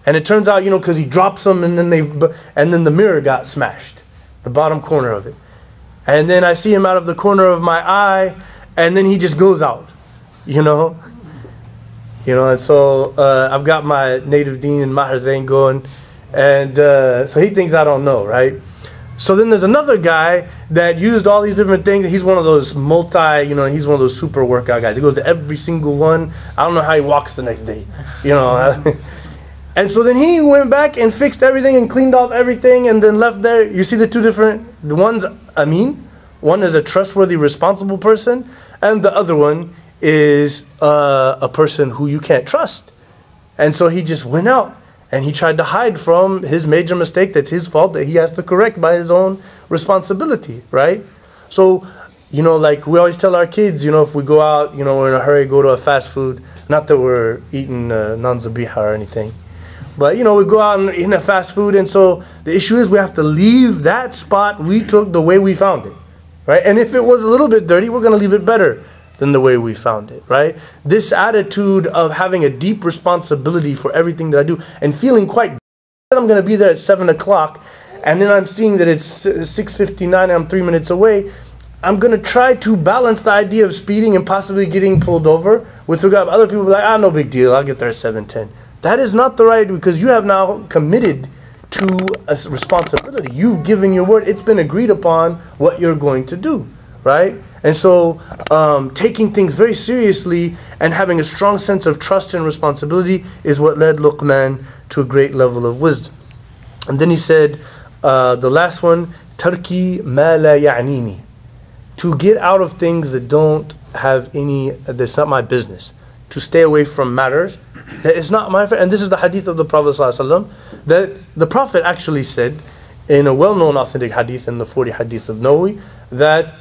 And it turns out, because he drops them, and then the mirror got smashed, the bottom corner of it. And then I see him out of the corner of my eye, and then he just goes out, And so I've got my native deen and Maher Zain going, and so he thinks I don't know, right? So then there's another guy that used all these different things. He's one of those he's one of those super workout guys. He goes to every single one. I don't know how he walks the next day, And so then he went back and fixed everything and cleaned off everything and then left there. You see the one's Amin, one is a trustworthy, responsible person, and the other one is a person who you can't trust. And so he just went out and he tried to hide from his major mistake that's his fault, that he has to correct by his own responsibility, right? So, like we always tell our kids, if we go out, we're in a hurry, go to a fast food, not that we're eating non-zabiha or anything. But, we go out and eat a fast food, and so the issue is we have to leave that spot we took the way we found it, right? And if it was a little bit dirty, we're going to leave it better than the way we found it, right? This attitude of having a deep responsibility for everything that I do and feeling quite good. I'm going to be there at 7 o'clock, and then I'm seeing that it's 6:59 and I'm 3 minutes away. I'm going to try to balance the idea of speeding and possibly getting pulled over with regard to other people like, no big deal, I'll get there at 7:10. That is not the right, because you have now committed to a responsibility. You've given your word. It's been agreed upon what you're going to do, right? And so taking things very seriously and having a strong sense of trust and responsibility is what led Luqman to a great level of wisdom. And then he said, the last one, tarki ma la ya'nini. To get out of things that don't have that's not my business. To stay away from matters that is not my friend. And this is the hadith of the Prophet ﷺ, that the Prophet actually said in a well-known authentic hadith in the 40 hadith of Nawawi, that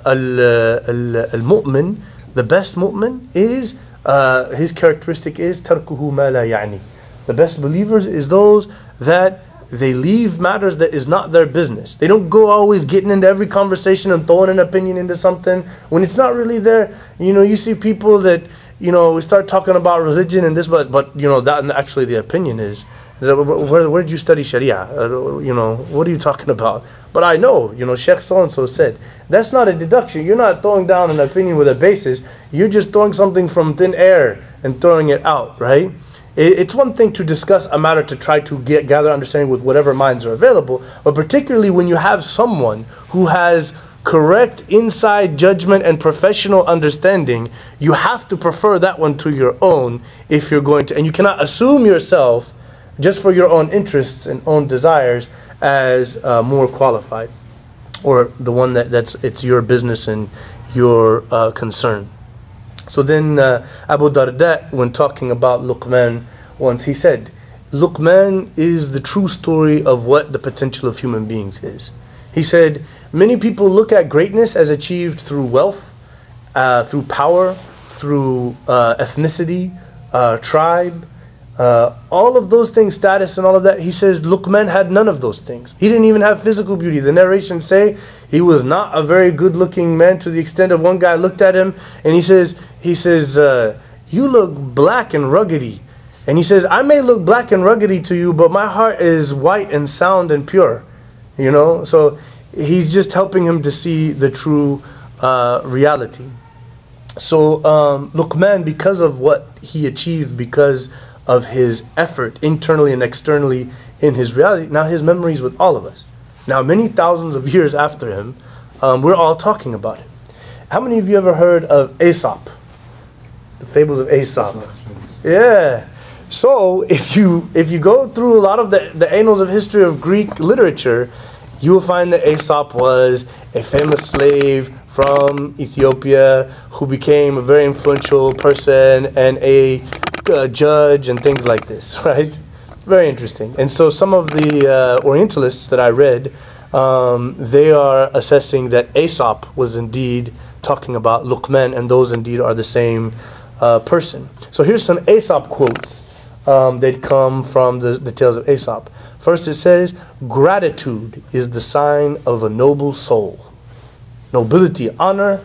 al-mu'min, the best mu'min is, his characteristic is tarkuhu ma la ya'ni. The best believers is those that they leave matters that is not their business. They don't go always getting into every conversation and throwing an opinion into something when it's not really there. You see people that, we start talking about religion and this, but that actually the opinion is that, where did you study Sharia? What are you talking about? But I know, Sheikh so-and-so said. That's not a deduction. You're not throwing down an opinion with a basis. You're just throwing something from thin air and throwing it out, right? It's one thing to discuss a matter to try to gather understanding with whatever minds are available, but particularly when you have someone who has correct inside judgment and professional understanding, you have to prefer that one to your own if you're going to, and you cannot assume yourself just for your own interests and own desires as more qualified, or the one it's your business and your concern. So then Abu Darda, when talking about Luqman once, he said, Luqman is the true story of what the potential of human beings is. He said, many people look at greatness as achieved through wealth, through power, through ethnicity, tribe, all of those things, status and all of that. He says Luqman had none of those things. He didn't even have physical beauty. The narrations say he was not a very good looking man, to the extent of one guy looked at him and he says, you look black and ruggedy. And he says, I may look black and ruggedy to you, but my heart is white and sound and pure. So He's just helping him to see the true reality. So Luqman, because of what he achieved, because of his effort internally and externally in his reality, now his memory is with all of us. Now many thousands of years after him, we're all talking about him. How many of you ever heard of Aesop? The fables of Aesop. Yeah. So if you go through a lot of the annals of history of Greek literature, you will find that Aesop was a famous slave from Ethiopia who became a very influential person and a judge and things like this, right? Very interesting. And so some of the Orientalists that I read, they are assessing that Aesop was indeed talking about Luqman, and those indeed are the same person. So here's some Aesop quotes that come from the tales of Aesop. First it says, gratitude is the sign of a noble soul. Nobility, honor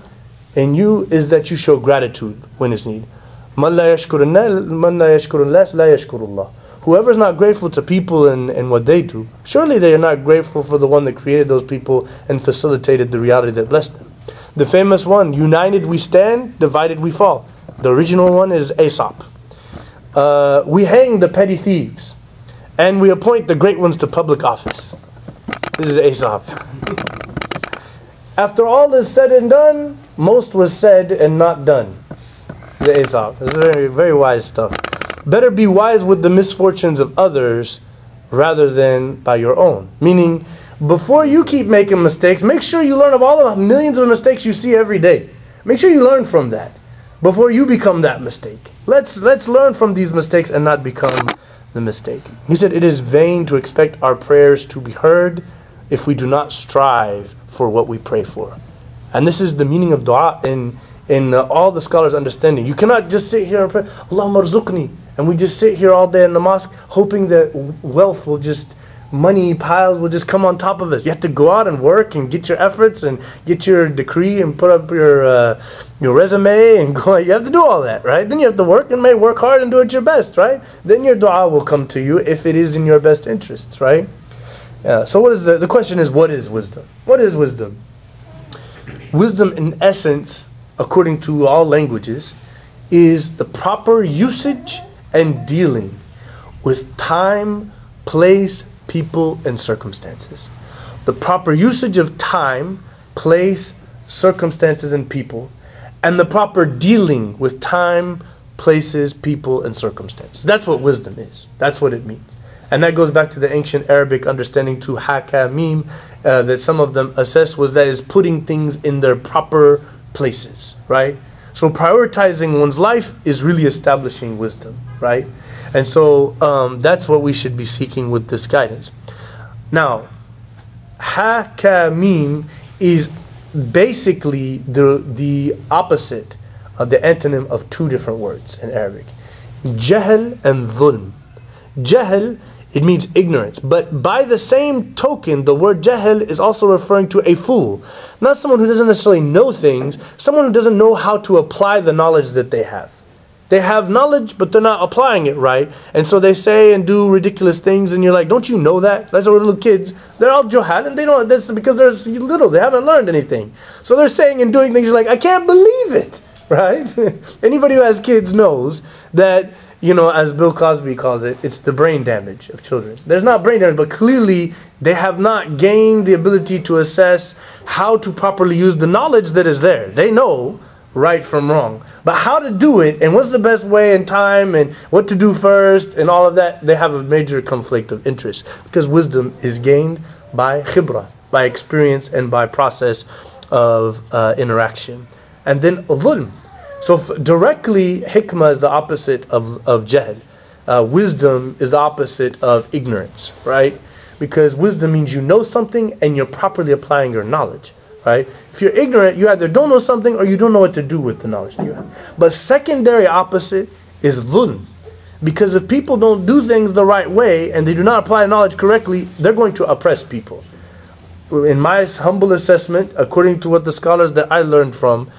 in you is that you show gratitude when it's needed. Whoever is not grateful to people and what they do, surely they are not grateful for the one that created those people and facilitated the reality that blessed them. The famous one, united we stand, divided we fall. The original one is Aesop. We hang the petty thieves, and we appoint the great ones to public office. This is Aesop. After all is said and done, most was said and not done. The Aesop. It's very, very wise stuff. Better be wise with the misfortunes of others rather than by your own. Meaning, before you keep making mistakes, make sure you learn of all the millions of mistakes you see every day. Make sure you learn from that before you become that mistake. Let's learn from these mistakes and not become the mistake. He said, it is vain to expect our prayers to be heard if we do not strive for what we pray for. And this is the meaning of dua in all the scholars' understanding. You cannot just sit here and pray, Allahumma rzuqni, and we just sit here all day in the mosque hoping that wealth will just, money piles will just come on top of us. You have to go out and work and get your efforts and get your decree and put up your resume and go. You have to do all that, right? Then you have to work and work hard and do it your best, right? Then your dua will come to you if it is in your best interests, right? Yeah. So what is the question is, what is wisdom? What is wisdom? Wisdom in essence, according to all languages, is the proper usage and dealing with time, place, people, and circumstances. The proper usage of time, place, circumstances, and people, and the proper dealing with time, places, people, and circumstances. That's what wisdom is. That's what it means. And that goes back to the ancient Arabic understanding to hakamim, that some of them assess was that is putting things in their proper places, right? So prioritizing one's life is really establishing wisdom, right? And so that's what we should be seeking with this guidance. Now, hakamim is basically the opposite, the antonym of two different words in Arabic. Jahl and dhulm. Jahl, it means ignorance. But by the same token, the word jahl is also referring to a fool. Not someone who doesn't necessarily know things, someone who doesn't know how to apply the knowledge that they have. They have knowledge, but they're not applying it right. And so they say and do ridiculous things, and you're like, don't you know that? That's what little kids, they're all johal, and they don't, that's because they're little, they haven't learned anything. So they're saying and doing things, you're like, I can't believe it, right? Anybody who has kids knows that, you know, as Bill Cosby calls it, it's the brain damage of children. There's not brain damage, but clearly they have not gained the ability to assess how to properly use the knowledge that is there. They know right from wrong, but how to do it and what's the best way and time and what to do first and all of that, they have a major conflict of interest, because wisdom is gained by khibra, by experience and by process of interaction. And then dhulm. So directly, hikmah is the opposite of jahl. Wisdom is the opposite of ignorance, right? Because wisdom means you know something and you're properly applying your knowledge, right? If you're ignorant, you either don't know something or you don't know what to do with the knowledge that you have. But secondary opposite is dhulm. Because if people don't do things the right way and they do not apply knowledge correctly, they're going to oppress people. In my humble assessment, according to what the scholars that I learned from,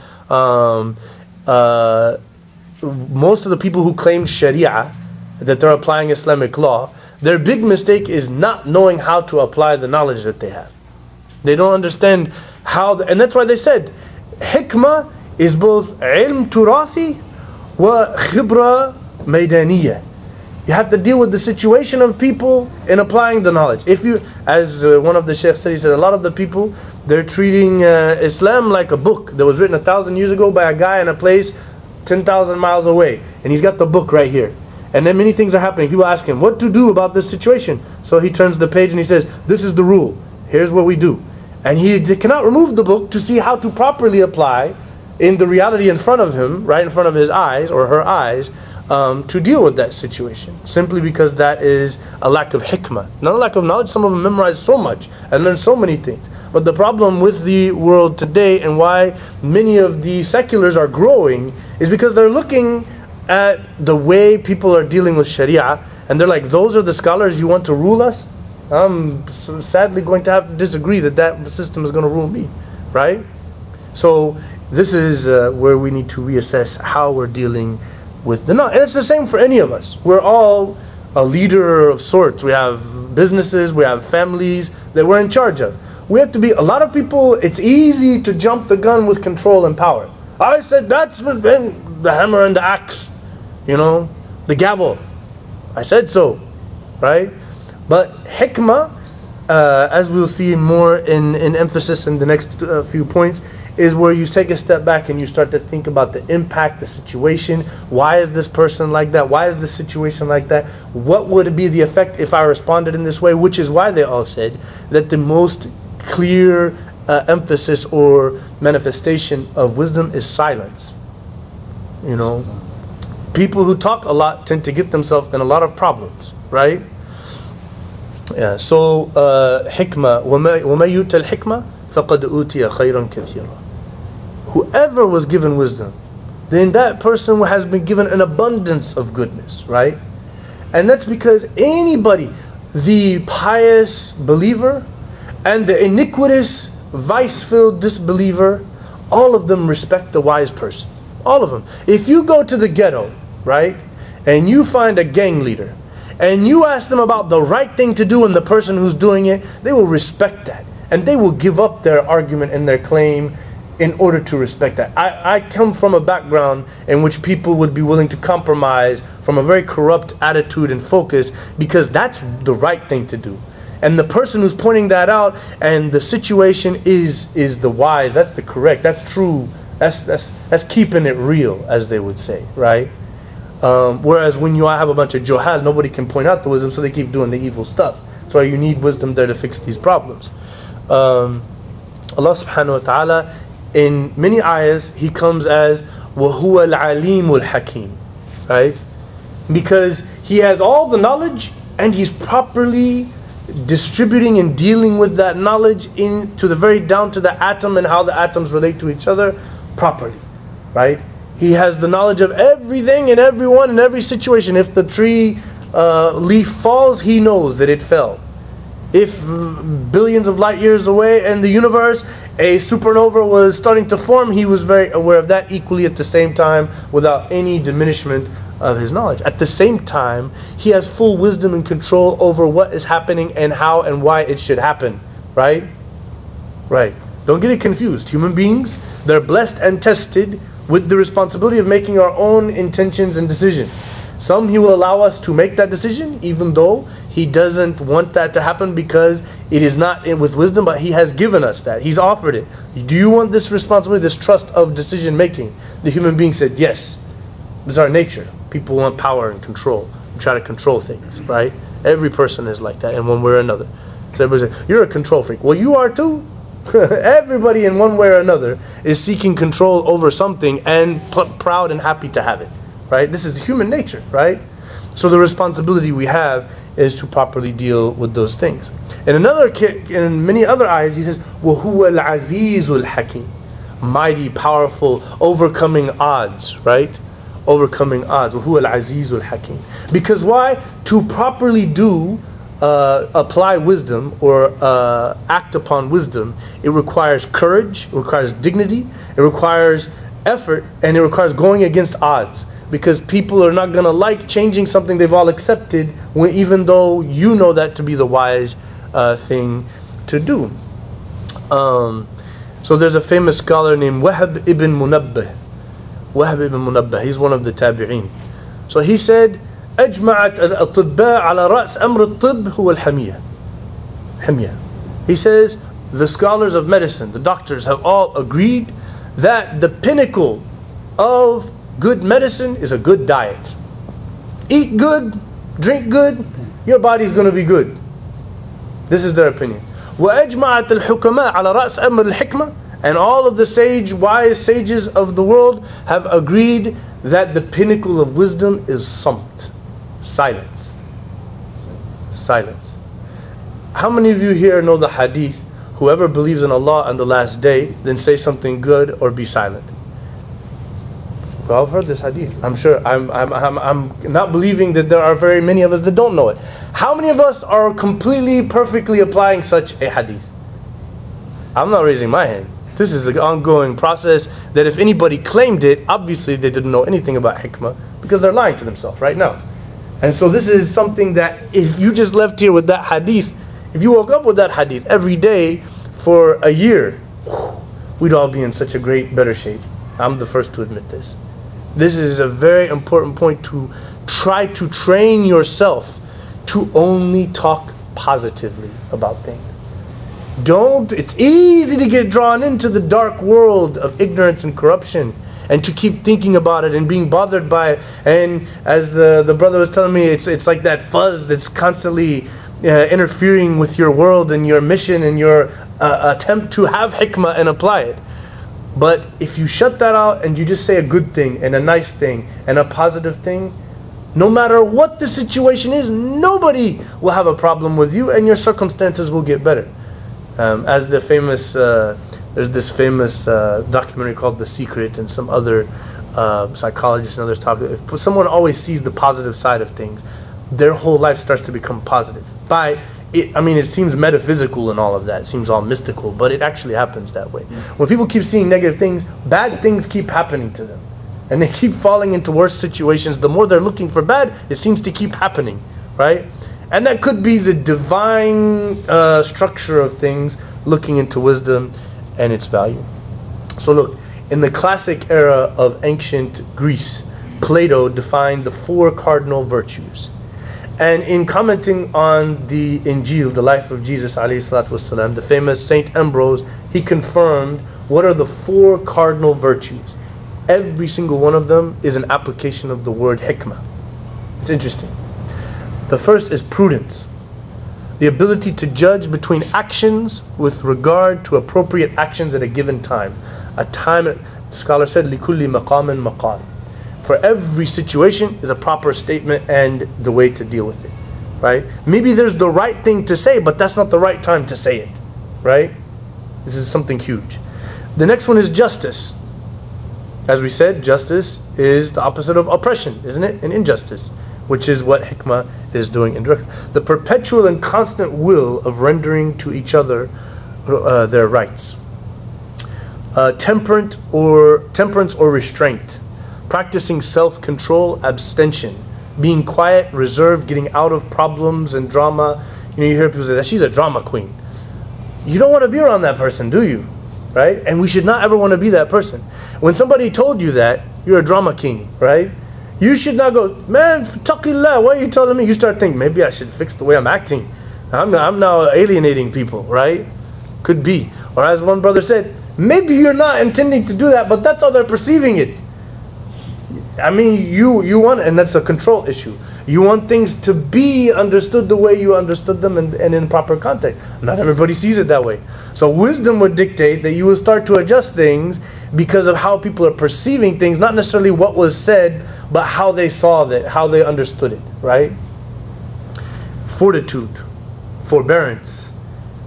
most of the people who claim Sharia, that they're applying Islamic law, their big mistake is not knowing how to apply the knowledge that they have. They don't understand how, and that's why they said, hikmah is both ilm turathi wa khibra maydaniya. You have to deal with the situation of people in applying the knowledge. If you, as one of the sheikhs said, he said, a lot of the people, they're treating Islam like a book that was written 1,000 years ago by a guy in a place 10,000 miles away. And he's got the book right here. And then many things are happening. People ask him, what to do about this situation? So he turns the page and he says, this is the rule. Here's what we do. And he cannot remove the book to see how to properly apply in the reality in front of him, right in front of his eyes or her eyes, to deal with that situation, simply because that is a lack of hikmah, not a lack of knowledge. Some of them memorize so much and learn so many things. But the problem with the world today, and why many of the seculars are growing, is because they're looking at the way people are dealing with Sharia, and they're like, those are the scholars you want to rule us? I'm sadly going to have to disagree that that system is going to rule me, right? So this is where we need to reassess how we're dealing with the knowledge. And it's the same for any of us. We're all a leader of sorts. We have businesses, we have families that we're in charge of. We have to be, a lot of people, it's easy to jump the gun with control and power. I said that's what, the hammer and the axe, you know, the gavel. I said so, right? But hikmah, as we'll see more in emphasis in the next few points, is where you take a step back and you start to think about the impact, the situation. Why is this person like that? Why is this situation like that? What would be the effect if I responded in this way? Which is why they all said that the most clear emphasis or manifestation of wisdom is silence. You know, people who talk a lot tend to get themselves in a lot of problems, right? Yeah. So hikmah, وَمَا يُؤْتَ الْحِكْمَةِ فَقَدْ أُوتِيَ خَيْرًا كَثِيرًا. Whoever was given wisdom, then that person has been given an abundance of goodness, right? And that's because anybody, the pious believer and the iniquitous, vice-filled disbeliever, all of them respect the wise person. All of them. If you go to the ghetto, right, and you find a gang leader, and you ask them about the right thing to do and the person who's doing it, they will respect that. And they will give up their argument and their claim in order to respect that. I come from a background in which people would be willing to compromise from a very corrupt attitude and focus because that's the right thing to do. And the person who's pointing that out and the situation is the wise, that's the correct, that's true, that's keeping it real, as they would say, right? Whereas when you have a bunch of johal, nobody can point out the wisdom, so they keep doing the evil stuff. That's why you need wisdom there to fix these problems. Allah subhanahu wa ta'ala, in many ayahs, He comes as وَهُوَ الْعَلِيمُ الْحَكِيمُ, right? Because He has all the knowledge and He's properly distributing and dealing with that knowledge into the very down to the atom and how the atoms relate to each other properly, right? He has the knowledge of everything and everyone in every situation. If the tree leaf falls, He knows that it fell. If billions of light years away in the universe a supernova was starting to form, He was very aware of that equally at the same time without any diminishment of His knowledge. At the same time, He has full wisdom and control over what is happening and how and why it should happen, right? Right. Don't get it confused. Human beings, they're blessed and tested with the responsibility of making our own intentions and decisions. Some He will allow us to make that decision even though He doesn't want that to happen because it is not with wisdom, but He has given us that. He's offered it. Do you want this responsibility, this trust of decision making? The human being said, yes. It's our nature. People want power and control. We try to control things, right? Every person is like that in one way or another. So everybody says, you're a control freak. Well, you are too. Everybody in one way or another is seeking control over something and proud and happy to have it, right? This is human nature, right? So the responsibility we have is to properly deal with those things. In many other ayahs, He says, وَهُوَ الْعَزِيزُ الْحَكِيمُ, mighty, powerful, overcoming odds, right? Overcoming odds. وَهُوَ الْعَزِيزُ الْحَكِيمُ. Because why? To properly apply wisdom or act upon wisdom, it requires courage, it requires dignity, it requires effort, and it requires going against odds. Because people are not going to like changing something they've all accepted, even though you know that to be the wise thing to do. So there's a famous scholar named Wahb ibn Munabbih. Wahb ibn Munabbih, he's one of the tabi'een. So he said, أجمعت الأطباء على رأس أمر الطب هو الحمية. حمية. He says, the scholars of medicine, the doctors have all agreed that the pinnacle of good medicine is a good diet. Eat good, drink good, your body's going to be good. This is their opinion. وأجمعت الحكماء على رأس أمر الحكمة, and all of the wise sages of the world have agreed that the pinnacle of wisdom is samt, silence. Silence. How many of you here know the hadith, whoever believes in Allah and the last day, then say something good or be silent? Well, I've heard this hadith. I'm sure. I'm not believing that there are very many of us that don't know it. How many of us are completely, perfectly applying such a hadith? I'm not raising my hand. This is an ongoing process that if anybody claimed it, obviously they didn't know anything about hikmah, because they're lying to themselves right now. And so this is something that if you just left here with that hadith, if you woke up with that hadith every day for a year, we'd all be in such a better shape. I'm the first to admit this. This is a very important point, to try to train yourself to only talk positively about things. It's easy to get drawn into the dark world of ignorance and corruption, and to keep thinking about it and being bothered by it. And as the brother was telling me, it's like that fuzz that's constantly interfering with your world and your mission and your attempt to have hikmah and apply it. But if you shut that out and you just say a good thing and a nice thing and a positive thing, no matter what the situation is, nobody will have a problem with you and your circumstances will get better. As the famous, there's this famous documentary called The Secret, and some other psychologists and others talk. If someone always sees the positive side of things, their whole life starts to become positive. It seems metaphysical and all of that. It seems all mystical, but it actually happens that way. When people keep seeing negative things, bad things keep happening to them. And they keep falling into worse situations. The more they're looking for bad, it seems to keep happening, right? And that could be the divine structure of things, looking into wisdom and its value. So look, in the classic era of ancient Greece, Plato defined the 4 cardinal virtues. And in commenting on the Injil, the life of Jesus ﷺ, the famous Saint Ambrose, he confirmed what are the 4 cardinal virtues. Every single one of them is an application of the word hikmah. It's interesting. The first is prudence, the ability to judge between actions with regard to appropriate actions at a given time. The scholar said, لِكُلِّ مَقَامٍ مَقَالٍ. For every situation is a proper statement and the way to deal with it, right? Maybe there's the right thing to say, but that's not the right time to say it, right? This is something huge. The next one is justice. As we said, justice is the opposite of oppression, isn't it? And injustice, which is what hikmah is doing indirectly. The perpetual and constant will of rendering to each other their rights. Temperance or restraint. Practicing self-control, abstention. Being quiet, reserved, getting out of problems and drama. You hear people say that she's a drama queen. You don't want to be around that person, do you? Right? And we should not ever want to be that person. When somebody told you that, you're a drama king, right? You should not go, man, taqillah, why are you telling me? You start thinking, maybe I should fix the way I'm acting. I'm now alienating people, right? Could be. Or as one brother said, maybe you're not intending to do that, but that's how they're perceiving it. I mean, you want, and that's a control issue. You want things to be understood the way you understood them and in proper context. Not everybody sees it that way. So wisdom would dictate that you will start to adjust things because of how people are perceiving things, not necessarily what was said, but how they saw that, how they understood it, right? Fortitude, forbearance,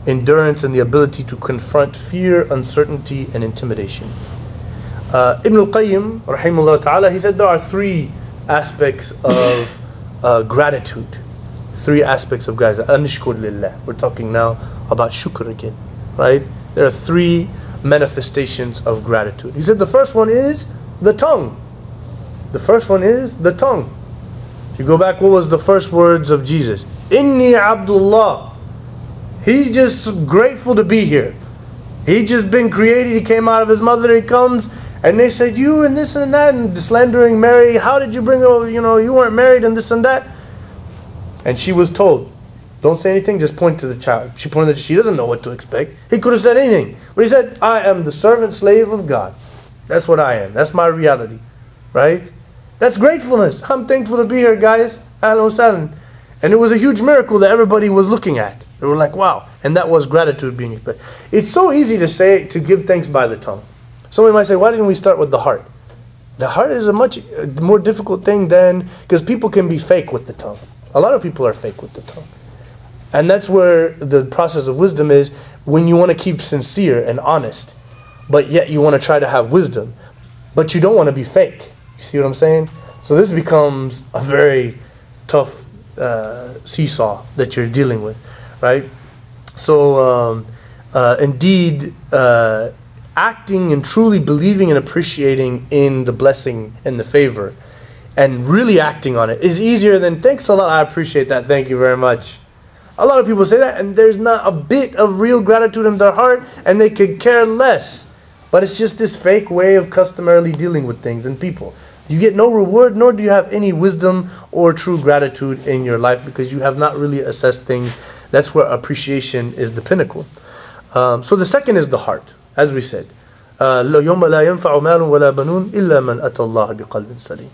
endurance, and the ability to confront fear, uncertainty, and intimidation. Ibn al-Qayyim, rahimahullah ta'ala, he said there are 3 aspects of gratitude. 3 aspects of gratitude. Anishkur lillah. We're talking now about shukr again, right? There are 3 manifestations of gratitude. He said the first one is the tongue. The first one is the tongue. If you go back, what was the first words of Jesus? Inni Abdullah. He's just grateful to be here. He just been created, he came out of his mother, he comes, and they said, you and this and that, and slandering Mary, how did you bring over, you weren't married and this and that. And she was told, don't say anything, just point to the child. She pointed, she doesn't know what to expect. He could have said anything. But he said, I am the servant slave of God. That's what I am. That's my reality. Right? That's gratefulness. I'm thankful to be here, guys. Ahlan wa sahlan. And it was a huge miracle that everybody was looking at. They were like, wow. And that was gratitude being expressed. It's so easy to say, to give thanks by the tongue. Somebody might say, why didn't we start with the heart? The heart is a much more difficult thing than, because people can be fake with the tongue. A lot of people are fake with the tongue. And that's where the process of wisdom is, when you want to keep sincere and honest, but yet you want to try to have wisdom, but you don't want to be fake. You see what I'm saying? So this becomes a very tough seesaw that you're dealing with, right? So indeed, acting and truly believing and appreciating in the blessing and the favor, and really acting on it is easier than, thanks a lot, I appreciate that, thank you very much. A lot of people say that, and there's not a bit of real gratitude in their heart, and they could care less. But it's just this fake way of customarily dealing with things and people. You get no reward, nor do you have any wisdom or true gratitude in your life, because you have not really assessed things. That's where appreciation is the pinnacle. So the second is the heart, as we said. يَوْمَ لَا يَنْفَعُ مَالٌ وَلَا بَنُونَ إِلَّا مَنْ أَتَى اللَّهَ بِقَلْبٍ سَلِيمٍ.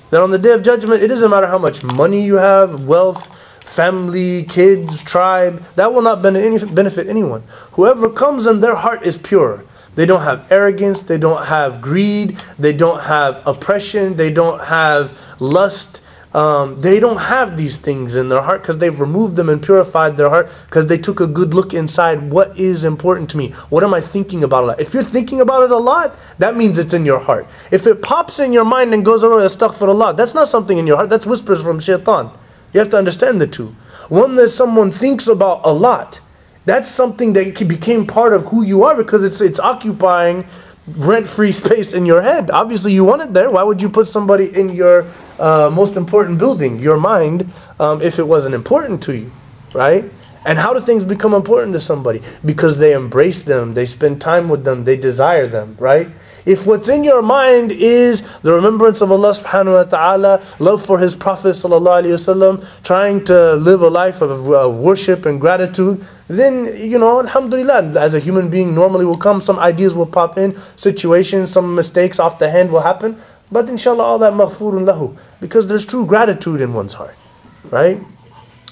That on the Day of Judgment, it doesn't matter how much money you have, wealth, family, kids, tribe, that will not benefit anyone. Whoever comes and their heart is pure. They don't have arrogance, they don't have greed, they don't have oppression, they don't have lust. They don't have these things in their heart because they've removed them and purified their heart, because they took a good look inside. What is important to me? What am I thinking about a lot? If you're thinking about it a lot, that means it's in your heart. If it pops in your mind and goes over astaghfirullah, that's not something in your heart, that's whispers from shaitan. You have to understand the two. One that someone thinks about a lot, that's something that became part of who you are, because it's occupying rent-free space in your head. Obviously you want it there. Why would you put somebody in your most important building, your mind, if it wasn't important to you, right? And how do things become important to somebody? Because they embrace them, they spend time with them, they desire them, right? If what's in your mind is the remembrance of Allah subhanahu wa ta'ala, love for His Prophet sallallahu alayhi wasallam, trying to live a life of worship and gratitude, then, alhamdulillah, as a human being normally will come, some ideas will pop in, situations, some mistakes off the hand will happen, but inshallah all that maghfurun lahu, because there's true gratitude in one's heart, right?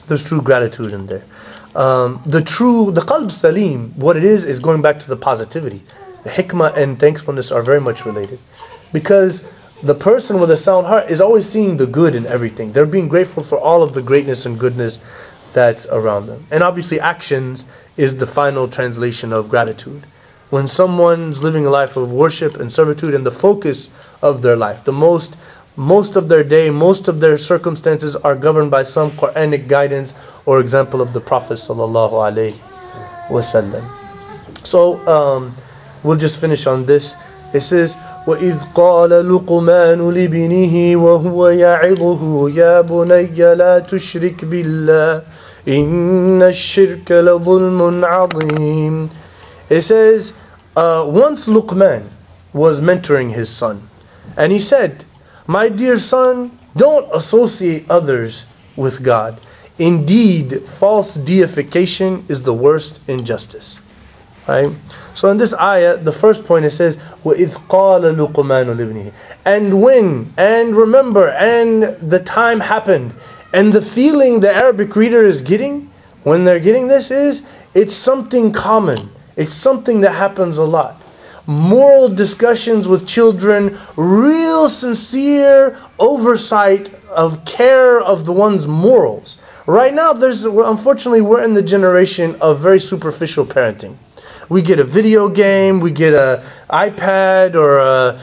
There's true gratitude in there. The qalb salim, what it is going back to the positivity. The hikmah and thankfulness are very much related, because the person with a sound heart is always seeing the good in everything. They're being grateful for all of the greatness and goodness that's around them. And obviously actions is the final translation of gratitude. When someone's living a life of worship and servitude, and the focus of their life, the most of their day, most of their circumstances are governed by some Quranic guidance or example of the Prophet sallallahu alaihi wasallam. So we'll just finish on this. It says, وَإِذْ قَالَ لُقْمَانُ لِابْنِهِ وَهُوَ يَعِظُهُ يَا بُنَيَّ لَا تُشْرِكْ بِاللَّهِ إِنَّ الشِّرْكَ لَظُلْمٌ عَظِيمٌ. It says, once Luqman was mentoring his son, and he said, my dear son, don't associate others with God. Indeed, false deification is the worst injustice. Right? So in this ayah, the first point it says, وَإِذْ قَالَ لُقْمَانُ لِابْنِهِ. And when, and remember, and the time happened. And the feeling the Arabic reader is getting, when they're getting this is, it's something common. It's something that happens a lot. Moral discussions with children, real sincere oversight of care of the one's morals. Right now, unfortunately, we're in the generation of very superficial parenting. We get a video game, we get an iPad or a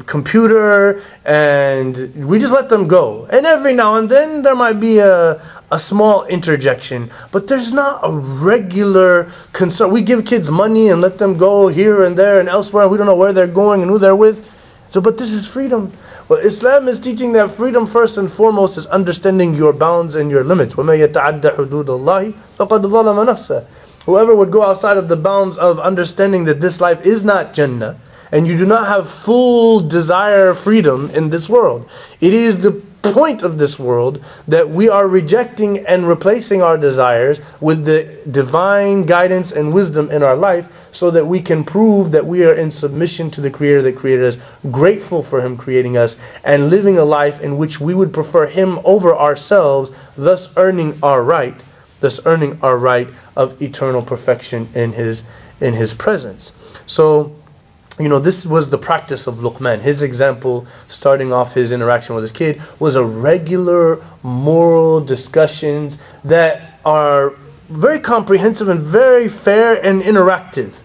computer, and we just let them go. And every now and then there might be a small interjection, but there's not a regular concern. We give kids money and let them go here and there and elsewhere. We don't know where they're going and who they're with. So, but this is freedom. Well, Islam is teaching that freedom first and foremost is understanding your bounds and your limits. وَمَن يَتَعَدَّ حُدُودَ اللَّهِ فَقَدْ ظَلَمَ نَفْسَهُ. Whoever would go outside of the bounds of understanding that this life is not Jannah, and you do not have full desire freedom in this world. It is the point of this world that we are rejecting and replacing our desires with the divine guidance and wisdom in our life, so that we can prove that we are in submission to the Creator that created us, grateful for Him creating us, and living a life in which we would prefer Him over ourselves, thus earning our right of eternal perfection in His presence. So, this was the practice of Luqman. His example, starting off his interaction with his kid, was a regular moral discussions that are very comprehensive and very fair and interactive.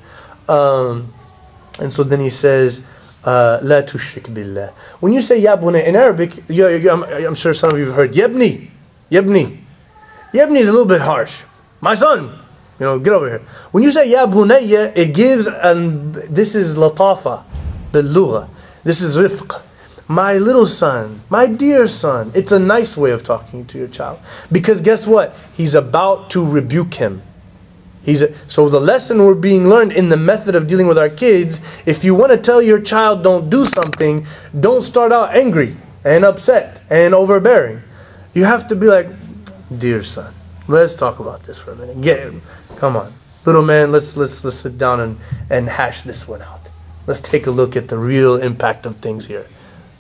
And so then he says, "La tushrik billah." When you say "ya bunay" in Arabic, I'm sure some of you have heard "yabni." Yabni is a little bit harsh. My son. Get over here. When you say "ya bunayya," it gives, and this is latafa bil-lugha. This is rifq. My little son, my dear son. It's a nice way of talking to your child, because guess what? He's about to rebuke him. So the lesson we're being learned in the method of dealing with our kids: if you want to tell your child don't do something, don't start out angry and upset and overbearing. You have to be like, "Dear son, let's talk about this for a minute. Come on, little man, let's sit down and hash this one out. Let's take a look at the real impact of things here.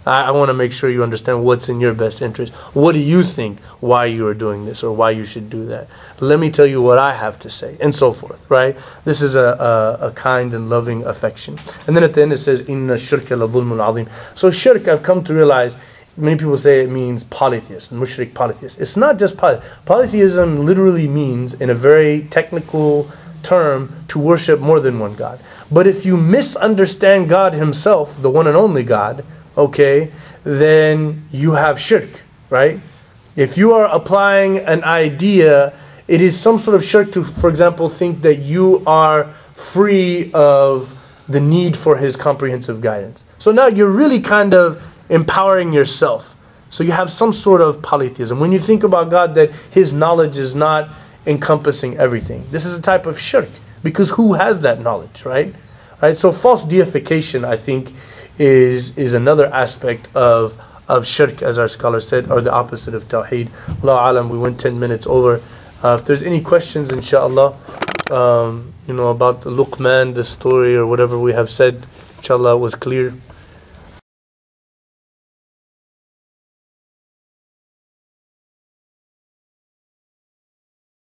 I want to make sure you understand what's in your best interest. What do you think why you are doing this, or why you should do that? Let me tell you what I have to say," and so forth, right? This is a kind and loving affection. And then at the end it says, "Inna shirka la dhulmun azim." So shirk, I've come to realize, many people say it means polytheist, mushrik polytheist. It's not just polytheism. Polytheism literally means, in a very technical term, to worship more than one God. But if you misunderstand God Himself, the one and only God, okay, then you have shirk, right? If you are applying an idea, it is some sort of shirk to, for example, think that you are free of the need for His comprehensive guidance. So now you're really kind of empowering yourself. So you have some sort of polytheism. When you think about God, that His knowledge is not encompassing everything. This is a type of shirk, because who has that knowledge, right? So false deification, I think, is another aspect of shirk, as our scholar said, or the opposite of tawheed. Allah alam, we went 10 minutes over. If there's any questions, inshallah, about Luqman, the story, or whatever we have said, inshallah, was clear.